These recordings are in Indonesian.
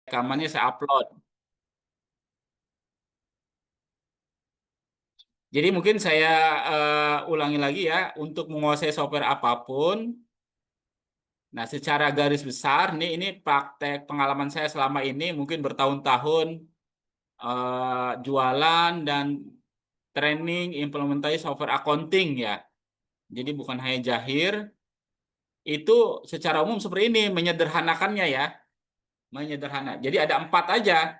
rekamannya saya upload. Jadi mungkin saya ulangi lagi ya, untuk menguasai software apapun. Nah, secara garis besar nih, ini praktek pengalaman saya selama ini mungkin bertahun-tahun jualan dan training implementasi software accounting ya. Jadi bukan hanya Jahir, itu secara umum seperti ini, menyederhanakannya ya, menyederhana. Jadi ada empat aja.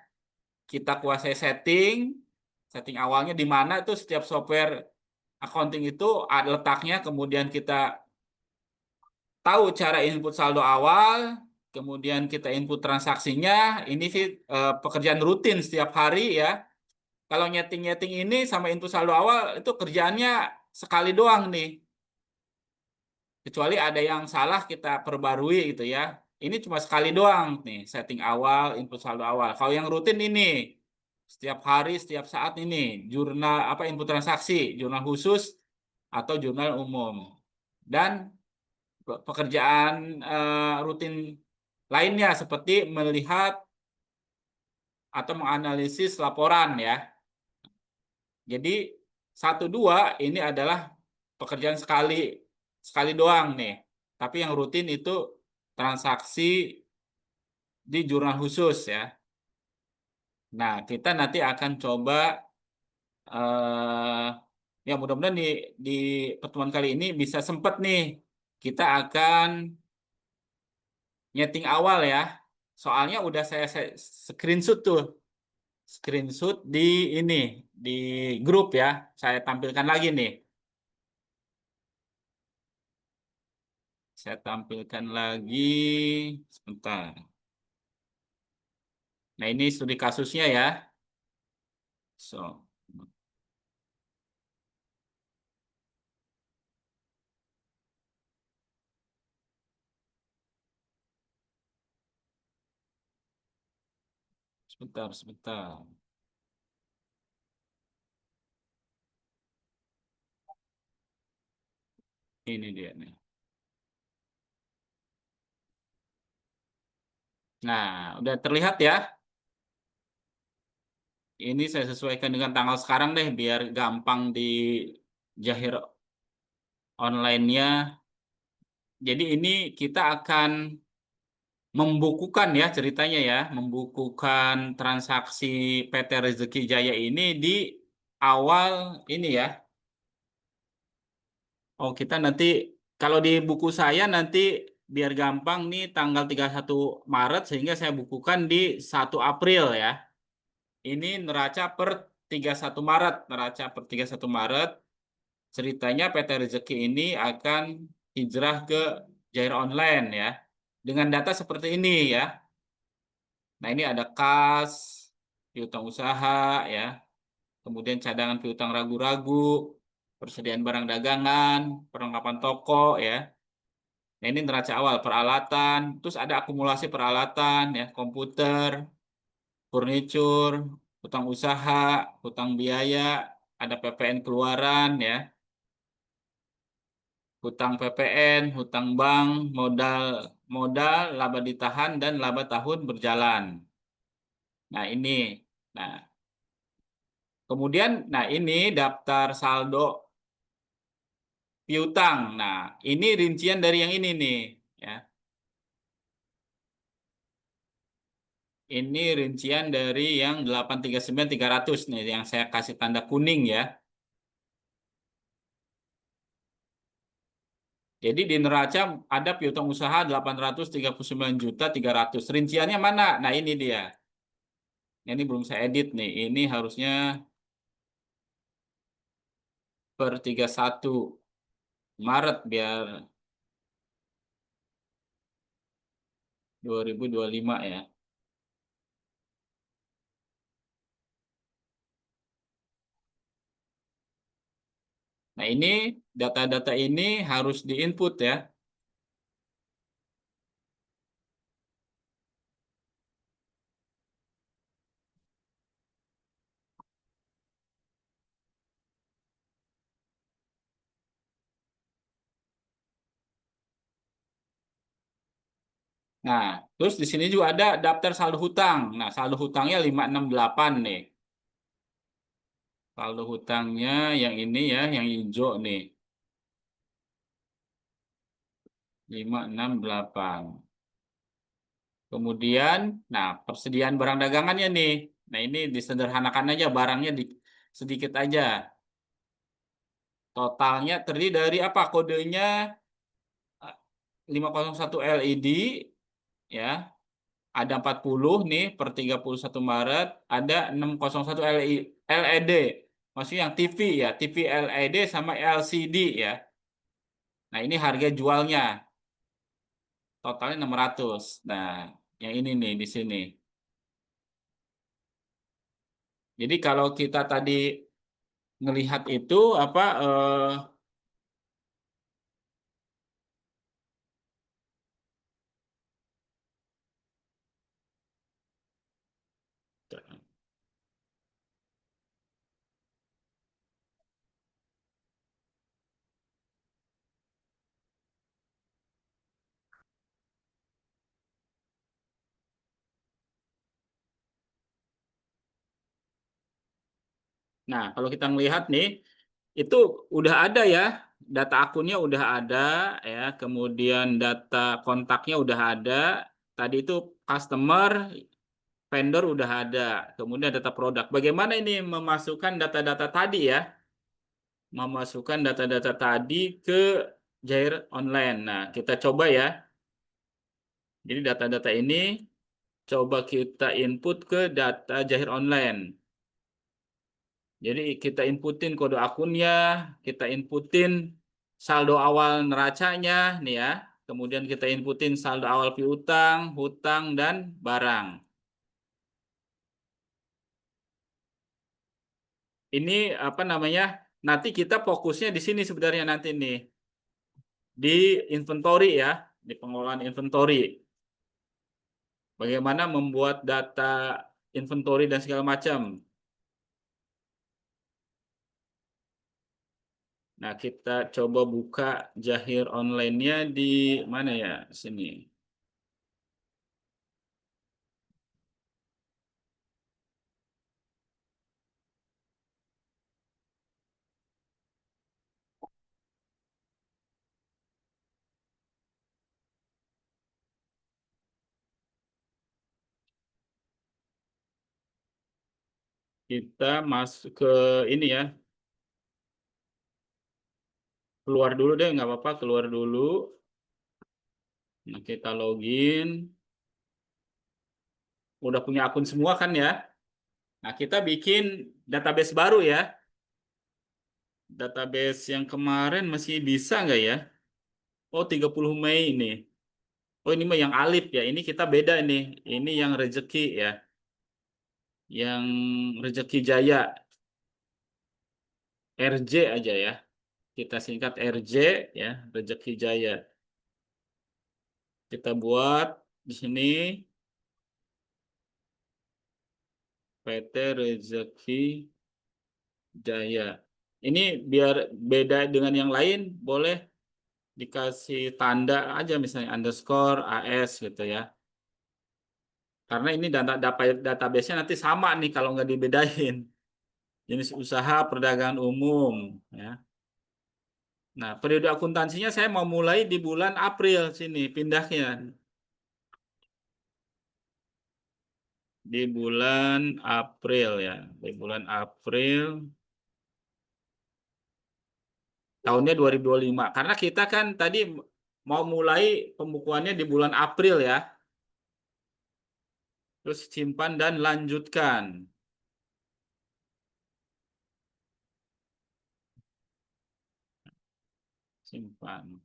Kita kuasai setting awalnya di mana itu setiap software accounting itu ada letaknya, kemudian kita tahu cara input saldo awal, kemudian kita input transaksinya. Ini sih pekerjaan rutin setiap hari ya. Kalau nyeting-nyeting ini sama input saldo awal itu kerjaannya sekali doang nih. Kecuali ada yang salah kita perbarui gitu ya. Ini cuma sekali doang nih, setting awal, input saldo awal. Kalau yang rutin ini setiap hari, setiap saat ini jurnal apa input transaksi, jurnal khusus atau jurnal umum. Dan pekerjaan rutin lainnya seperti melihat atau menganalisis laporan ya. Jadi satu dua ini adalah pekerjaan sekali sekali doang nih. Tapi yang rutin itu transaksi di jurnal khusus ya. Nah, kita nanti akan coba eh ya mudah-mudahan di pertemuan kali ini bisa sempat nih kita akan nyeting awal ya. Soalnya udah saya screenshot tuh, screenshot di ini di grup ya. Saya tampilkan lagi nih. Saya tampilkan lagi sebentar. Nah, ini studi kasusnya ya. So, sebentar, sebentar. Ini dia nih. Nah, udah terlihat ya. Ini saya sesuaikan dengan tanggal sekarang deh, biar gampang di Jahir online-nya. Jadi ini kita akan membukukan ya ceritanya ya, membukukan transaksi PT Rezeki Jaya ini di awal ini ya. Oh, kita nanti kalau di buku saya nanti biar gampang nih tanggal 31 Maret sehingga saya bukukan di 1 April ya. Ini neraca per 31 Maret, neraca per 31 Maret. Ceritanya PT Rezeki ini akan hijrah ke Jair Online ya. Dengan data seperti ini ya. Nah, ini ada kas, piutang usaha ya. Kemudian cadangan piutang ragu-ragu, persediaan barang dagangan, perlengkapan toko ya. Nah, ini neraca awal peralatan, terus ada akumulasi peralatan ya, komputer, furniture, hutang usaha, hutang biaya, ada PPN keluaran ya, hutang PPN, hutang bank, modal modal, laba ditahan dan laba tahun berjalan. Nah, ini. Nah, kemudian nah ini daftar saldo piutang. Nah, ini rincian dari yang ini nih ya. Ini rincian dari yang 839.300 nih yang saya kasih tanda kuning ya. Jadi di neraca ada piutang usaha 839.300.000. Rinciannya mana? Nah, ini dia. Ini belum saya edit nih. Ini harusnya per 31 Maret biar 2025 ya. Nah, ini data-data ini harus diinput ya. Nah, terus di sini juga ada daftar saldo hutang. Nah, saldo hutangnya 568 nih. Saldo hutangnya yang ini ya, yang hijau nih. 568. Kemudian, nah persediaan barang dagangannya nih. Nah, ini disederhanakan aja barangnya sedikit aja. Totalnya terdiri dari apa? Kodenya 501 LED ya. Ada 40 nih per 31 Maret, ada 601 LED. Maksudnya yang TV ya, TV LED sama LCD ya. Nah, ini harga jualnya totalnya 600. Nah, yang ini nih di sini. Jadi kalau kita tadi ngelihat itu apa nah, kalau kita melihat nih itu udah ada ya, data akunnya udah ada ya, kemudian data kontaknya udah ada. Tadi itu customer, vendor udah ada, kemudian data produk. Bagaimana ini memasukkan data-data tadi ya? Memasukkan data-data tadi ke Jair Online. Nah, kita coba ya. Jadi data-data ini coba kita input ke data Jair Online. Jadi kita inputin kode akunnya, kita inputin saldo awal neracanya nih ya. Kemudian kita inputin saldo awal piutang, hutang, dan barang. Ini apa namanya? Nanti kita fokusnya di sini sebenarnya nanti nih di inventory ya, di pengelolaan inventory. Bagaimana membuat data inventory dan segala macam. Nah, kita coba buka Jahir online-nya di mana ya? Sini. Kita masuk ke ini ya, keluar dulu deh, nggak apa-apa, keluar dulu. Nah, kita login. Udah punya akun semua kan ya? Nah, kita bikin database baru ya. Database yang kemarin masih bisa nggak ya? Oh, 30 Mei ini. Oh, ini mah yang Alip ya. Ini kita beda nih. Ini yang rezeki ya. Yang rezeki Jaya. RJ aja ya. Kita singkat RJ ya, rezeki Jaya. Kita buat di sini PT Rezeki Jaya. Ini biar beda dengan yang lain, boleh dikasih tanda aja misalnya underscore AS gitu ya. Karena ini database-nya nanti sama nih kalau nggak dibedain. Jenis usaha perdagangan umum ya. Nah, periode akuntansinya saya mau mulai di bulan April sini pindahnya. Di bulan April ya. Di bulan April tahunnya 2025. Karena kita kan tadi mau mulai pembukuannya di bulan April ya. Terus simpan dan lanjutkan. Simpan.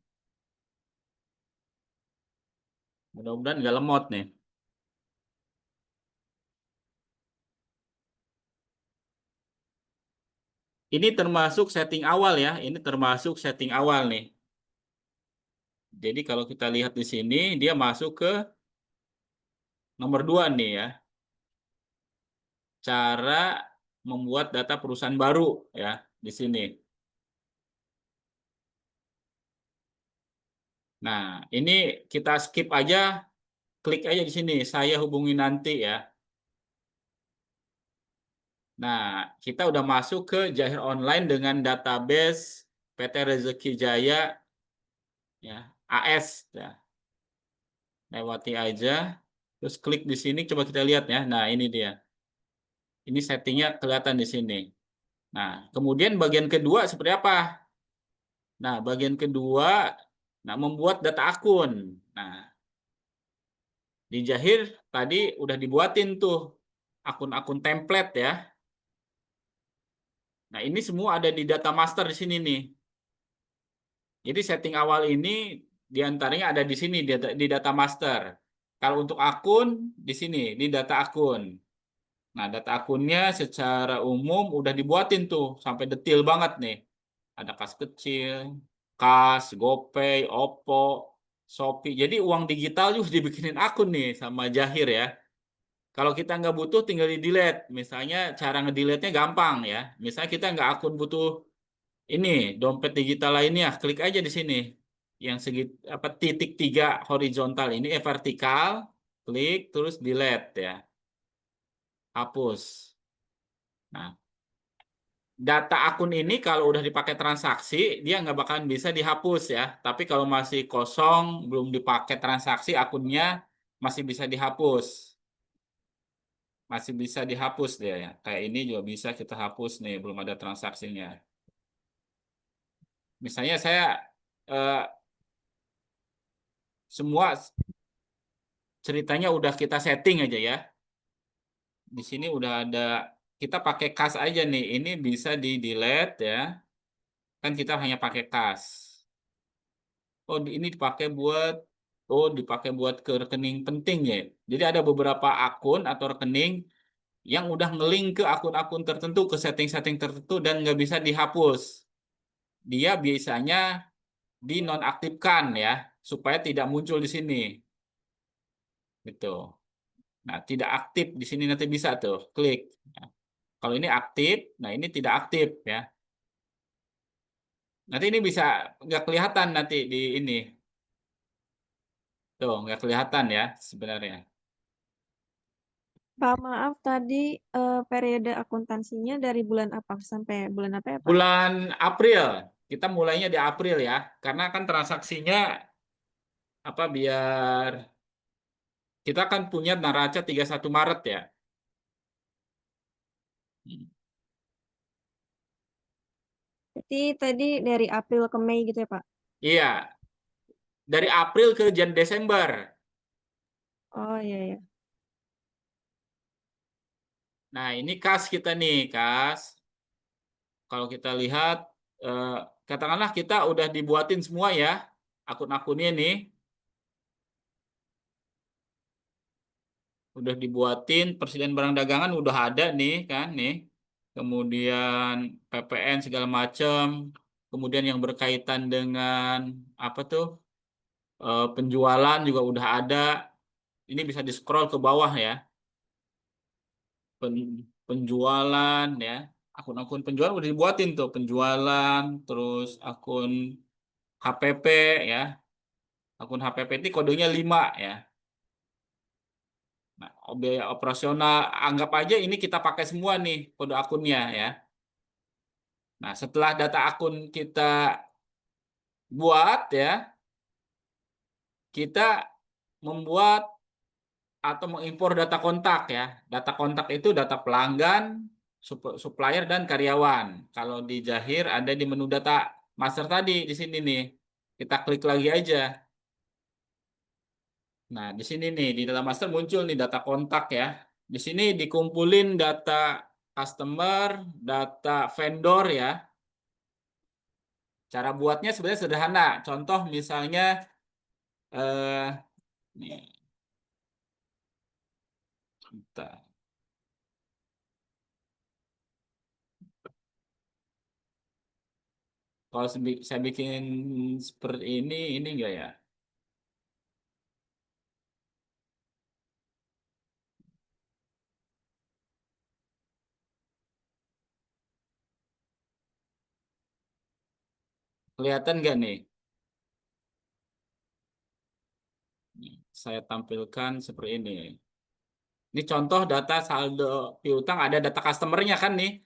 Mudah-mudahan nggak lemot nih. Ini termasuk setting awal ya. Ini termasuk setting awal nih. Jadi kalau kita lihat di sini, dia masuk ke nomor 2 nih ya. Cara membuat data perusahaan baru ya di sini. Nah, ini kita skip aja klik aja di sini, saya hubungi nanti ya. Nah, kita udah masuk ke Jahir Online dengan database PT Rezeki Jaya ya, AS ya. Lewati aja, terus klik di sini, coba kita lihat ya. Nah, ini dia. Ini settingnya kelihatan di sini. Nah, kemudian bagian kedua seperti apa? Nah, bagian kedua, nah membuat data akun. Nah, di Jahir tadi udah dibuatin tuh akun-akun template ya. Nah, ini semua ada di data master di sini nih. Jadi setting awal ini diantaranya ada di sini di data master. Kalau untuk akun di sini di data akun. Nah, data akunnya secara umum udah dibuatin tuh sampai detail banget nih. Ada kas kecil, kas, GoPay, Oppo, Shopee. Jadi uang digital juga dibikinin akun nih sama Jahir ya. Kalau kita nggak butuh tinggal di delete. Misalnya cara ngedelete-nya gampang ya. Misalnya kita nggak akun butuh ini dompet digital lainnya, klik aja di sini. Yang segi apa titik tiga horizontal ini vertikal, klik terus delete ya. Hapus. Nah, data akun ini kalau udah dipakai transaksi, dia nggak bakalan bisa dihapus ya. Tapi kalau masih kosong, belum dipakai transaksi, akunnya masih bisa dihapus. Masih bisa dihapus dia ya. Kayak ini juga bisa kita hapus nih, belum ada transaksinya. Misalnya saya eh, semua ceritanya udah kita setting aja ya. Di sini udah ada, kita pakai kas aja nih. Ini bisa di delete ya. Kan kita hanya pakai kas. Oh, ini dipakai buat ke rekening penting ya. Jadi ada beberapa akun atau rekening yang udah ngelink ke akun-akun tertentu, ke setting-setting tertentu dan nggak bisa dihapus. Dia biasanya dinonaktifkan ya, supaya tidak muncul di sini. Gitu. Nah, tidak aktif di sini nanti bisa tuh, klik. Nah, kalau ini aktif, nah ini tidak aktif ya. Nanti ini bisa nggak kelihatan nanti di ini. Tuh, nggak kelihatan ya sebenarnya. Pak, maaf tadi periode akuntansinya dari bulan apa sampai bulan apa ya, Pak? Bulan April, kita mulainya di April ya, karena kan transaksinya apa biar kita kan punya neraca 31 Maret ya. Hmm. Berarti tadi dari April ke Mei gitu ya, Pak? Iya, dari April ke Desember. Oh iya ya. Nah, ini kas kita nih, kas. Kalau kita lihat, eh, katakanlah kita udah dibuatin semua ya, akun-akunnya nih, udah dibuatin, Presiden Barang Dagangan udah ada nih kan, nih. Kemudian PPN segala macam, kemudian yang berkaitan dengan apa tuh, penjualan juga udah ada. Ini bisa di scroll ke bawah ya, penjualan ya, akun-akun penjualan udah dibuatin tuh, penjualan, terus akun HPP ya. Akun HPP ini kodenya 5 ya. Nah, biaya operasional anggap aja ini kita pakai semua nih kode akunnya ya. Nah, setelah data akun kita buat ya, kita membuat atau mengimpor data kontak ya. Data kontak itu data pelanggan, supplier dan karyawan. Kalau di Jahir ada di menu data master tadi di sini nih. Kita klik lagi aja. Nah, di sini nih di data master muncul nih data kontak ya. Di sini dikumpulin data customer, data vendor ya. Cara buatnya sebenarnya sederhana. Contoh misalnya nih, bentar. Kalau saya bikin seperti ini enggak ya? Kelihatan nggak nih? saya tampilkan seperti ini. Ini contoh data saldo piutang, ada data customernya kan nih.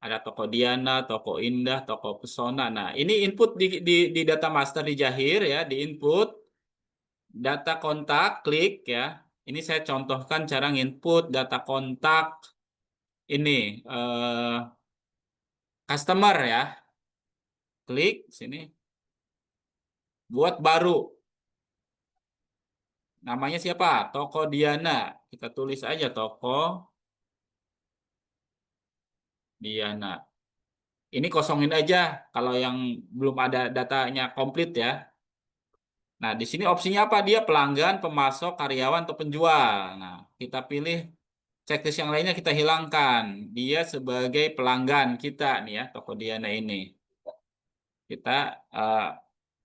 Ada Tokodiana, Toko Indah, Toko Pesona. Nah, ini input di data master di Jahir ya, di input data kontak, klik ya. Ini saya contohkan cara input data kontak ini customer ya. Klik sini, buat baru. Namanya siapa? Toko Diana. Kita tulis aja Toko Diana. Ini kosongin aja kalau yang belum ada datanya komplit ya. Nah, di sini opsinya apa? Dia pelanggan, pemasok, karyawan, atau penjual. Nah, kita pilih checklist yang lainnya kita hilangkan. Dia sebagai pelanggan kita nih ya, Toko Diana ini. Kita eh,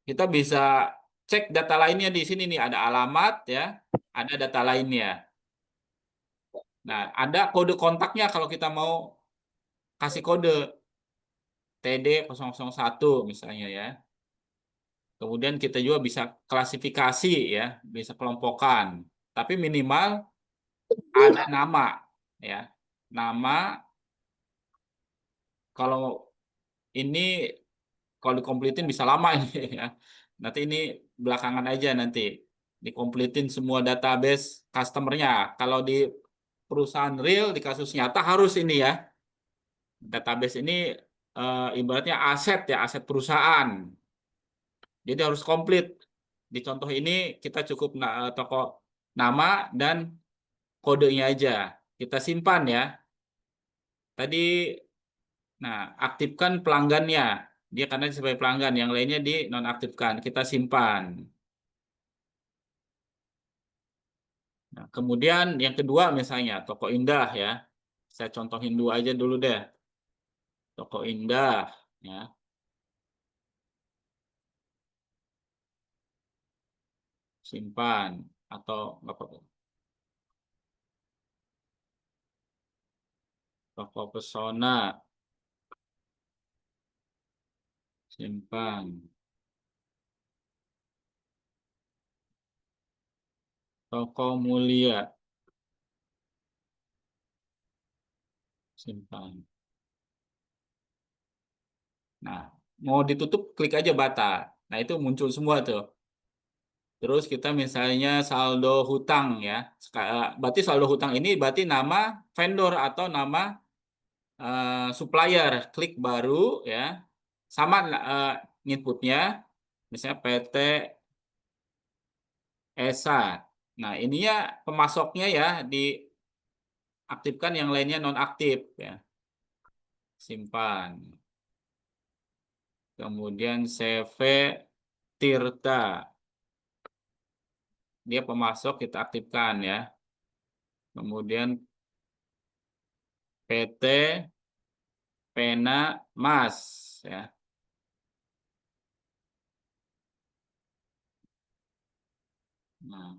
kita bisa cek data lainnya di sini nih. Ada alamat ya, ada data lainnya. Nah, ada kode kontaknya kalau kita mau kasih kode TD001 misalnya ya. Kemudian kita juga bisa klasifikasi ya, bisa kelompokan. Tapi minimal ada nama ya. Nama kalau ini kalau dikompletin bisa lama ini ya. Nanti ini belakangan aja nanti dikompletin semua database customernya. Kalau di perusahaan real di kasus nyata harus ini ya. Database ini ibaratnya aset ya, aset perusahaan. Jadi harus komplit. Di contoh ini kita cukup toko nama dan kodenya aja. Kita simpan ya. Tadi, nah, aktifkan pelanggannya. Dia karena sebagai pelanggan, yang lainnya di nonaktifkan. Kita simpan. Nah, kemudian yang kedua misalnya Toko Indah ya. Saya contohin dua aja dulu deh. Toko Indah ya, simpan atau apa? Toko Pesona, simpan. Toko Mulia, simpan. Nah, mau ditutup klik aja bata. Nah, itu muncul semua tuh. Terus kita misalnya saldo hutang ya. Berarti saldo hutang ini berarti nama vendor atau nama supplier. Klik baru ya. Sama inputnya. Misalnya PT ESA. Nah, ininya pemasoknya ya diaktifkan, yang lainnya nonaktif ya. Simpan. Kemudian CV Tirta. Dia pemasok kita aktifkan ya. Kemudian PT Pena Mas ya. Nah,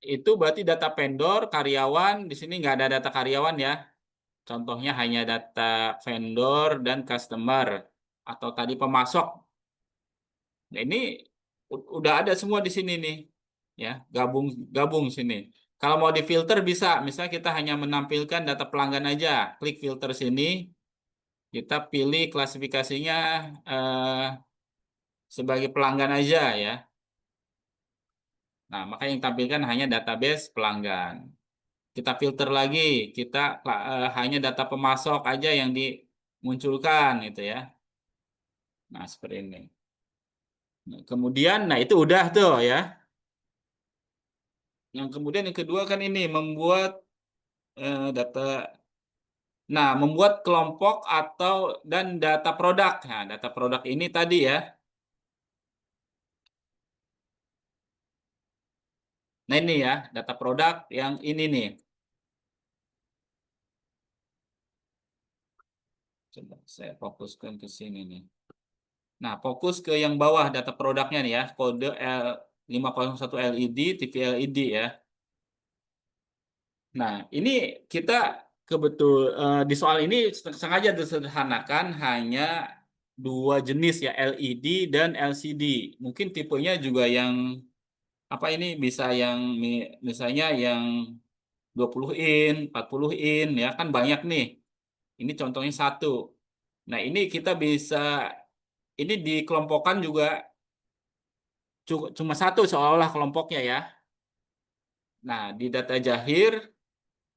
itu berarti data vendor, karyawan. Di sini nggak ada data karyawan ya. Contohnya hanya data vendor dan customer atau tadi pemasok. Nah, ini udah ada semua di sini nih. Ya, gabung gabung sini. Kalau mau difilter bisa, misalnya kita hanya menampilkan data pelanggan aja, klik filter sini, kita pilih klasifikasinya eh, sebagai pelanggan aja ya. Nah, maka yang tampilkan hanya database pelanggan. Kita filter lagi, kita hanya data pemasok aja yang dimunculkan itu ya. Nah, seperti ini. Nah, kemudian, nah itu udah tuh ya. Yang kemudian yang kedua kan ini membuat data. Nah, membuat kelompok atau dan data produk. Nah, data produk ini tadi ya. Nah, ini ya, data produk yang ini nih. Coba saya fokuskan ke sini nih. Nah, fokus ke yang bawah data produknya nih ya, kode L501 LED, TV LED ya. Nah, ini kita di soal ini sengaja disederhanakan hanya dua jenis ya, LED dan LCD. Mungkin tipenya juga yang apa ini bisa yang misalnya yang 20 in, 40 in ya kan banyak nih. Ini contohnya satu. Nah, ini kita bisa ini dikelompokkan juga cuma satu seolah-olah kelompoknya ya. Nah, di data Jahir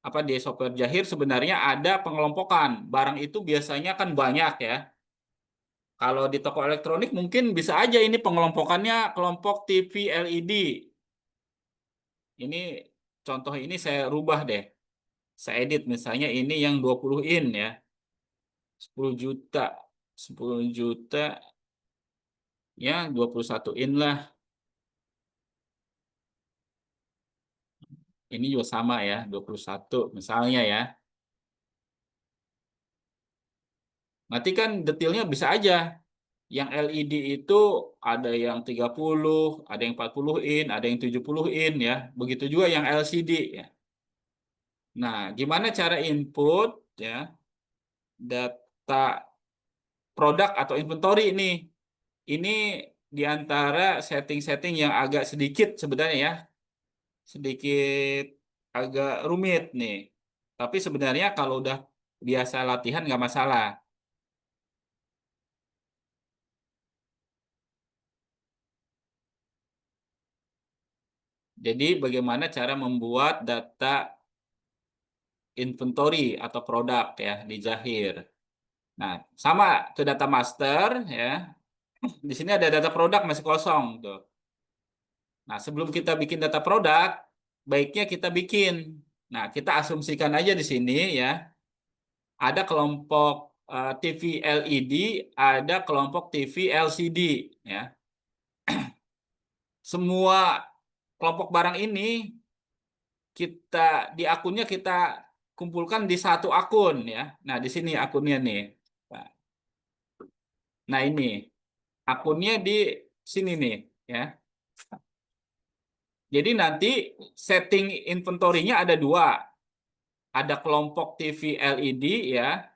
apa di software Jahir sebenarnya ada pengelompokan. Barang itu biasanya kan banyak ya. Kalau di toko elektronik mungkin bisa aja ini pengelompokannya kelompok TV LED. Ini contoh ini saya rubah deh. Saya edit misalnya ini yang 20 in ya. 10 juta. 10 juta ya 21 in lah. Ini juga sama ya 21 misalnya ya. Nanti kan detailnya bisa aja. Yang LED itu ada yang 30, ada yang 40 in, ada yang 70 in ya. Begitu juga yang LCD ya. Nah, gimana cara input ya data produk atau inventory ini? Ini di antara setting-setting yang agak sedikit sebenarnya ya, sedikit agak rumit nih. Tapi sebenarnya kalau udah biasa latihan nggak masalah. Jadi bagaimana cara membuat data inventory atau produk ya di Jahir. Nah, sama ke data master ya. Di sini ada data produk masih kosong tuh. Nah, sebelum kita bikin data produk, baiknya kita bikin. Nah, kita asumsikan aja di sini ya, ada kelompok TV LED, ada kelompok TV LCD ya. Semua kelompok barang ini kita di akunnya kita kumpulkan di satu akun ya. Nah, di sini akunnya nih. Nah, ini akunnya di sini nih ya. Jadi nanti setting inventory-nya ada dua. Ada kelompok TV LED ya.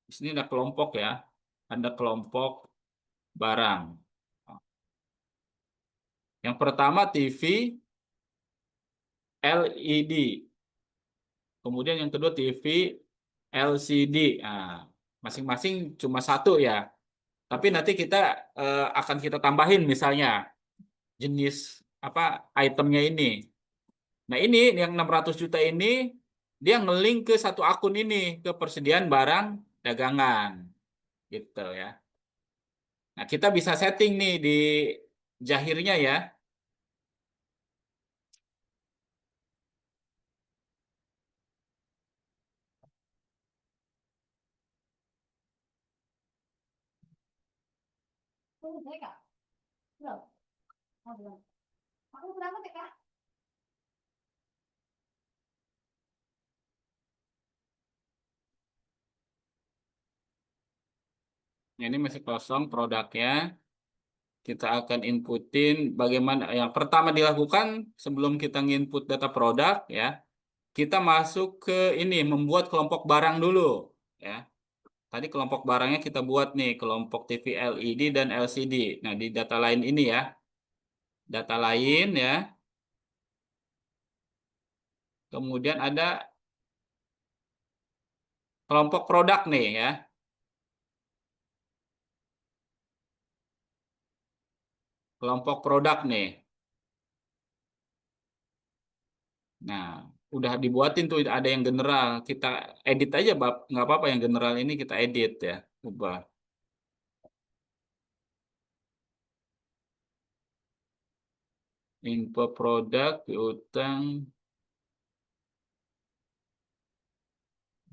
Di sini ada kelompok ya. Ada kelompok barang. Yang pertama TV LED. Kemudian yang kedua TV LCD. Nah, masing-masing cuma satu ya. Tapi nanti kita akan kita tambahin misalnya jenis apa itemnya ini. Nah, ini yang 600 juta ini dia ngelink ke satu akun ini ke persediaan barang dagangan gitu ya. Nah, kita bisa setting nih di Jahirnya ya. Nah, ini masih kosong produknya. Kita akan inputin bagaimana yang pertama dilakukan sebelum kita nginput data produk ya. Kita masuk ke ini membuat kelompok barang dulu ya. Tadi kelompok barangnya kita buat nih kelompok TV LED dan LCD. Nah, di data lain ini ya. Data lain ya. Kemudian ada kelompok produk nih ya. Kelompok produk nih. Nah, udah dibuatin tuh ada yang general. Kita edit aja, Bab. Nggak apa-apa yang general ini kita edit ya. Ubah. Info produk, piutang.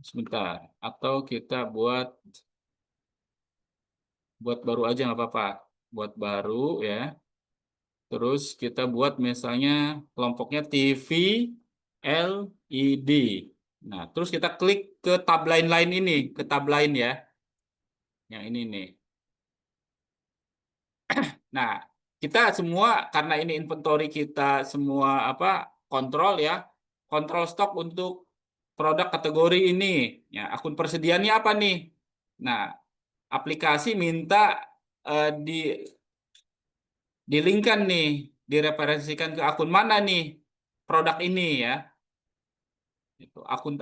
Sebentar. Atau kita buat baru aja nggak apa-apa. Buat baru ya. Terus kita buat misalnya kelompoknya TV LED. Nah, terus kita klik ke tab lain-lain ini, ke tab lain ya. Yang ini nih. Nah, kita semua karena ini inventory kita semua apa kontrol ya, kontrol stok untuk produk kategori ini. Ya, akun persediaannya apa nih? Nah, aplikasi minta di-linkkan nih, direferensikan ke akun mana nih produk ini ya. Itu akun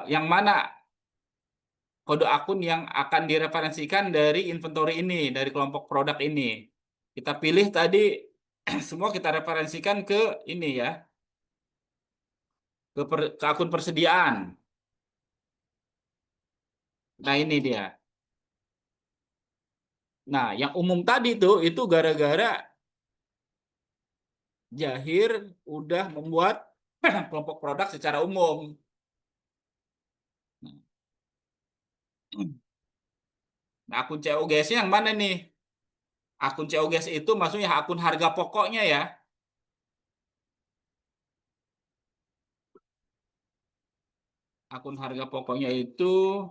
yang mana kode akun yang akan direferensikan dari inventory ini, dari kelompok produk ini. Kita pilih tadi semua kita referensikan ke ini ya, ke akun persediaan. Nah, ini dia. Nah, yang umum tadi tuh itu gara-gara Jahir udah membuat kelompok produk secara umum. Nah, akun COGS-nya yang mana nih? Akun COGS itu maksudnya akun harga pokoknya ya. Akun harga pokoknya itu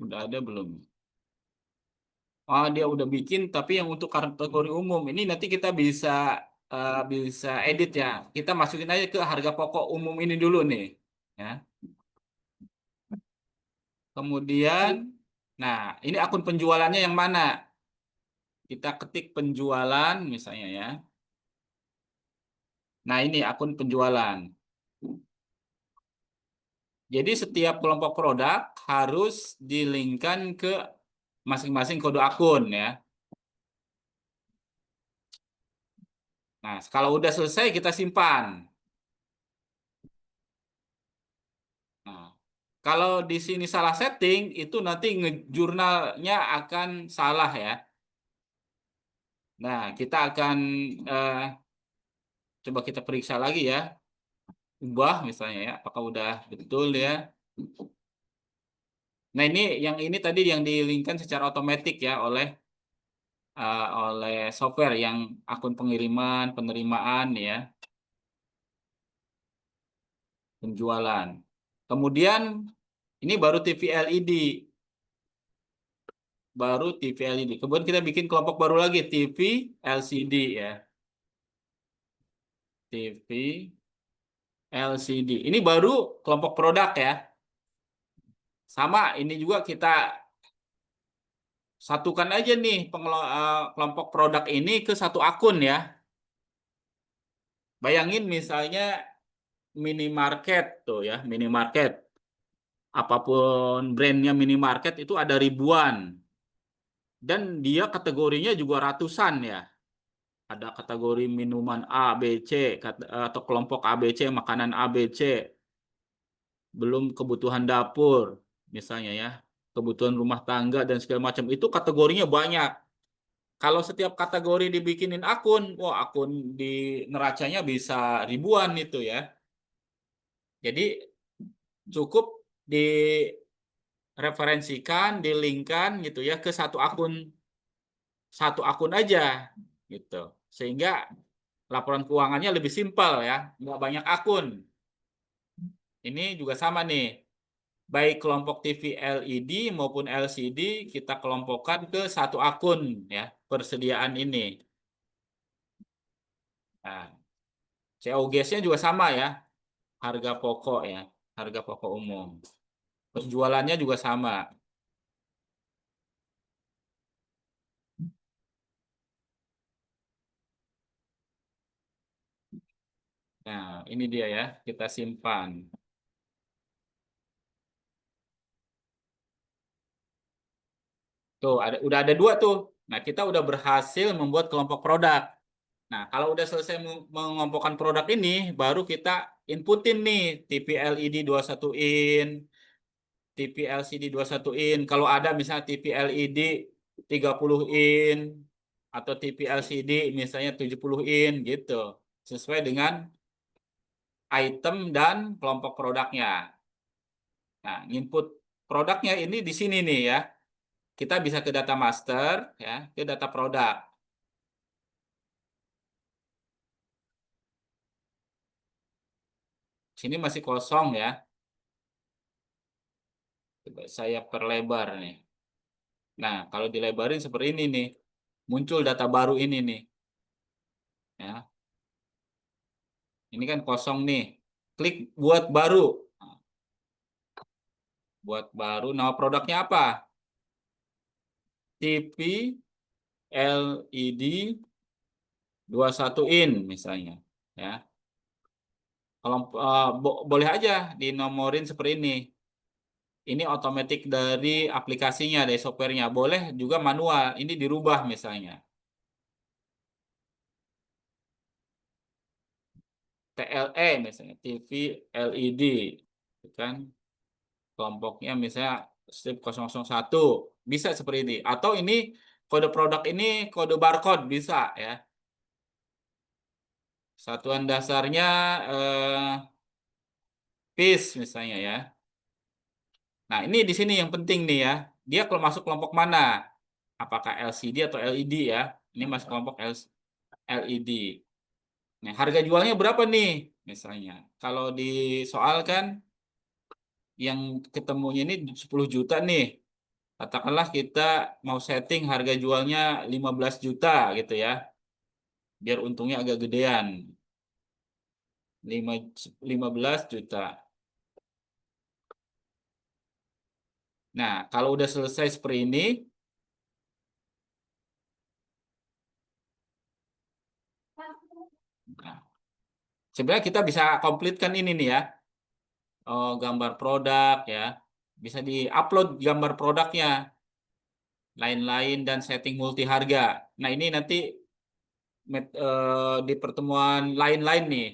udah ada belum? Oh, dia udah bikin, tapi yang untuk kategori umum ini nanti kita bisa edit ya. Kita masukin aja ke harga pokok umum ini dulu nih, ya. Kemudian, nah ini akun penjualannya yang mana? Kita ketik penjualan misalnya ya. Nah ini akun penjualan. Jadi setiap kelompok produk harus dilinkkan ke masing-masing kode akun ya. Nah, kalau udah selesai kita simpan. Nah, kalau di sini salah setting, itu nanti ngejurnalnya akan salah ya. Nah, kita akan eh, coba kita periksa lagi ya. Ubah misalnya ya, apakah udah betul ya. Nah, ini tadi yang dilingkan secara otomatis ya oleh software yang akun pengiriman, penerimaan ya, penjualan. Kemudian ini baru TV LED. Baru TV LED. Kemudian kita bikin kelompok baru lagi, TV LCD ya. TV LCD. Ini baru kelompok produk ya. Sama, ini juga kita satukan aja nih kelompok produk ini ke satu akun ya. Bayangin misalnya minimarket tuh ya, minimarket. Apapun brandnya minimarket itu ada ribuan. Dan dia kategorinya juga ratusan ya. Ada kategori minuman A, B, C, atau kelompok A, B, C, makanan A, B, C. Belum kebutuhan dapur, misalnya ya. Kebutuhan rumah tangga dan segala macam. Itu kategorinya banyak. Kalau setiap kategori dibikinin akun, wah akun di neracanya bisa ribuan itu ya. Jadi cukup direferensikan, dilinkkan gitu ya ke satu akun aja gitu. Sehingga laporan keuangannya lebih simpel ya, nggak banyak akun. Ini juga sama nih, baik kelompok TV LED maupun LCD kita kelompokkan ke satu akun ya, persediaan ini. Nah, COGS-nya juga sama ya, harga pokok ya, harga pokok umum. Penjualannya juga sama. Nah, ini dia ya, kita simpan. Tuh, udah ada dua tuh. Nah, kita udah berhasil membuat kelompok produk. Nah, kalau udah selesai mengelompokkan produk ini, baru kita inputin nih TV LED 21 in, TV LCD 21 in. Kalau ada misalnya TV LED 30 in, atau TV LCD misalnya 70 in gitu. Sesuai dengan item dan kelompok produknya. Nah, input produknya ini di sini nih ya. Kita bisa ke data master, ya, ke data produk. Sini masih kosong ya. Coba saya perlebar nih. Nah, kalau dilebarin seperti ini nih, muncul data baru ini nih. Ya, ini kan kosong nih. Klik buat baru. Buat baru, nama produknya apa? TV LED 21 in misalnya. Ya, kalau boleh aja dinomorin seperti ini. Ini otomatis dari aplikasinya, dari softwarenya. Boleh juga manual. Ini dirubah misalnya. TLE misalnya, TV LED. Kan? Kelompoknya misalnya strip 001. Bisa seperti ini. Atau ini kode produk ini kode barcode bisa ya. Satuan dasarnya piece misalnya ya. Nah, ini di sini yang penting nih ya. Dia kalau masuk kelompok mana? Apakah LCD atau LED ya? Ini masuk kelompok LED. Nah, harga jualnya berapa nih? Misalnya, kalau di soal kan yang ketemunya ini 10 juta nih. Katakanlah kita mau setting harga jualnya 15 juta gitu ya. Biar untungnya agak gedean. 15 juta. Nah, kalau udah selesai seperti ini, nah, sebenarnya kita bisa komplitkan ini nih ya. Oh, gambar produk ya. Bisa di-upload gambar produknya, lain-lain dan setting multi harga. Nah, ini nanti di pertemuan lain-lain nih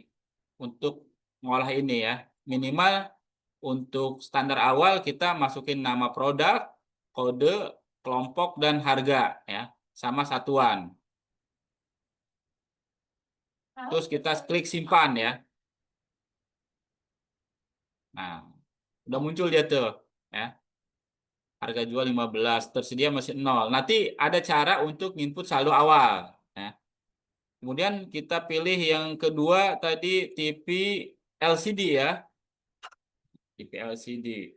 untuk ngolah ini ya. Minimal untuk standar awal kita masukin nama produk, kode, kelompok, dan harga ya, sama satuan. Terus kita klik simpan ya. Nah, udah muncul dia tuh ya. Harga jual 15, tersedia masih 0. Nanti ada cara untuk input saldo awal ya. Kemudian kita pilih yang kedua tadi TV LCD ya. TV LCD.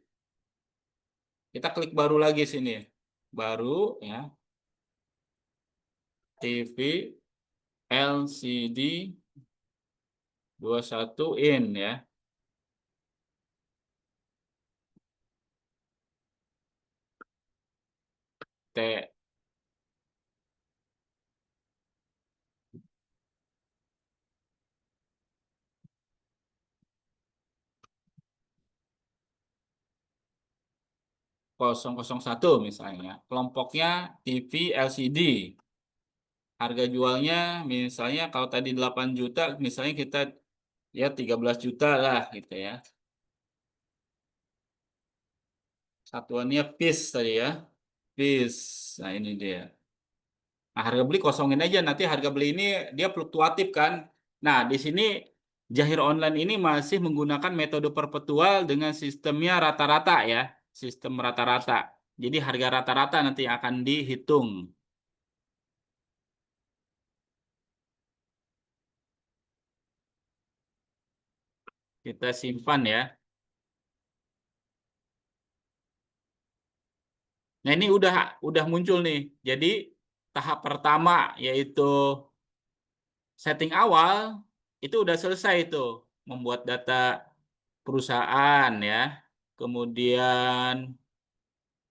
Kita klik baru lagi sini. Baru ya. TV LCD 21 in ya. T 001 misalnya. Kelompoknya TV LCD. Harga jualnya misalnya kalau tadi 8 juta, misalnya kita ya 13 juta lah gitu ya. Satuannya piece tadi ya. Piece. Nah, ini dia. Nah, harga beli kosongin aja, nanti harga beli ini dia fluktuatif kan. Nah, di sini Jahir Online ini masih menggunakan metode perpetual dengan sistemnya rata-rata ya. Sistem rata-rata. Jadi harga rata-rata nanti akan dihitung. Kita simpan ya. Nah, ini udah muncul nih. Jadi tahap pertama yaitu setting awal itu udah selesai itu, membuat data perusahaan ya. Kemudian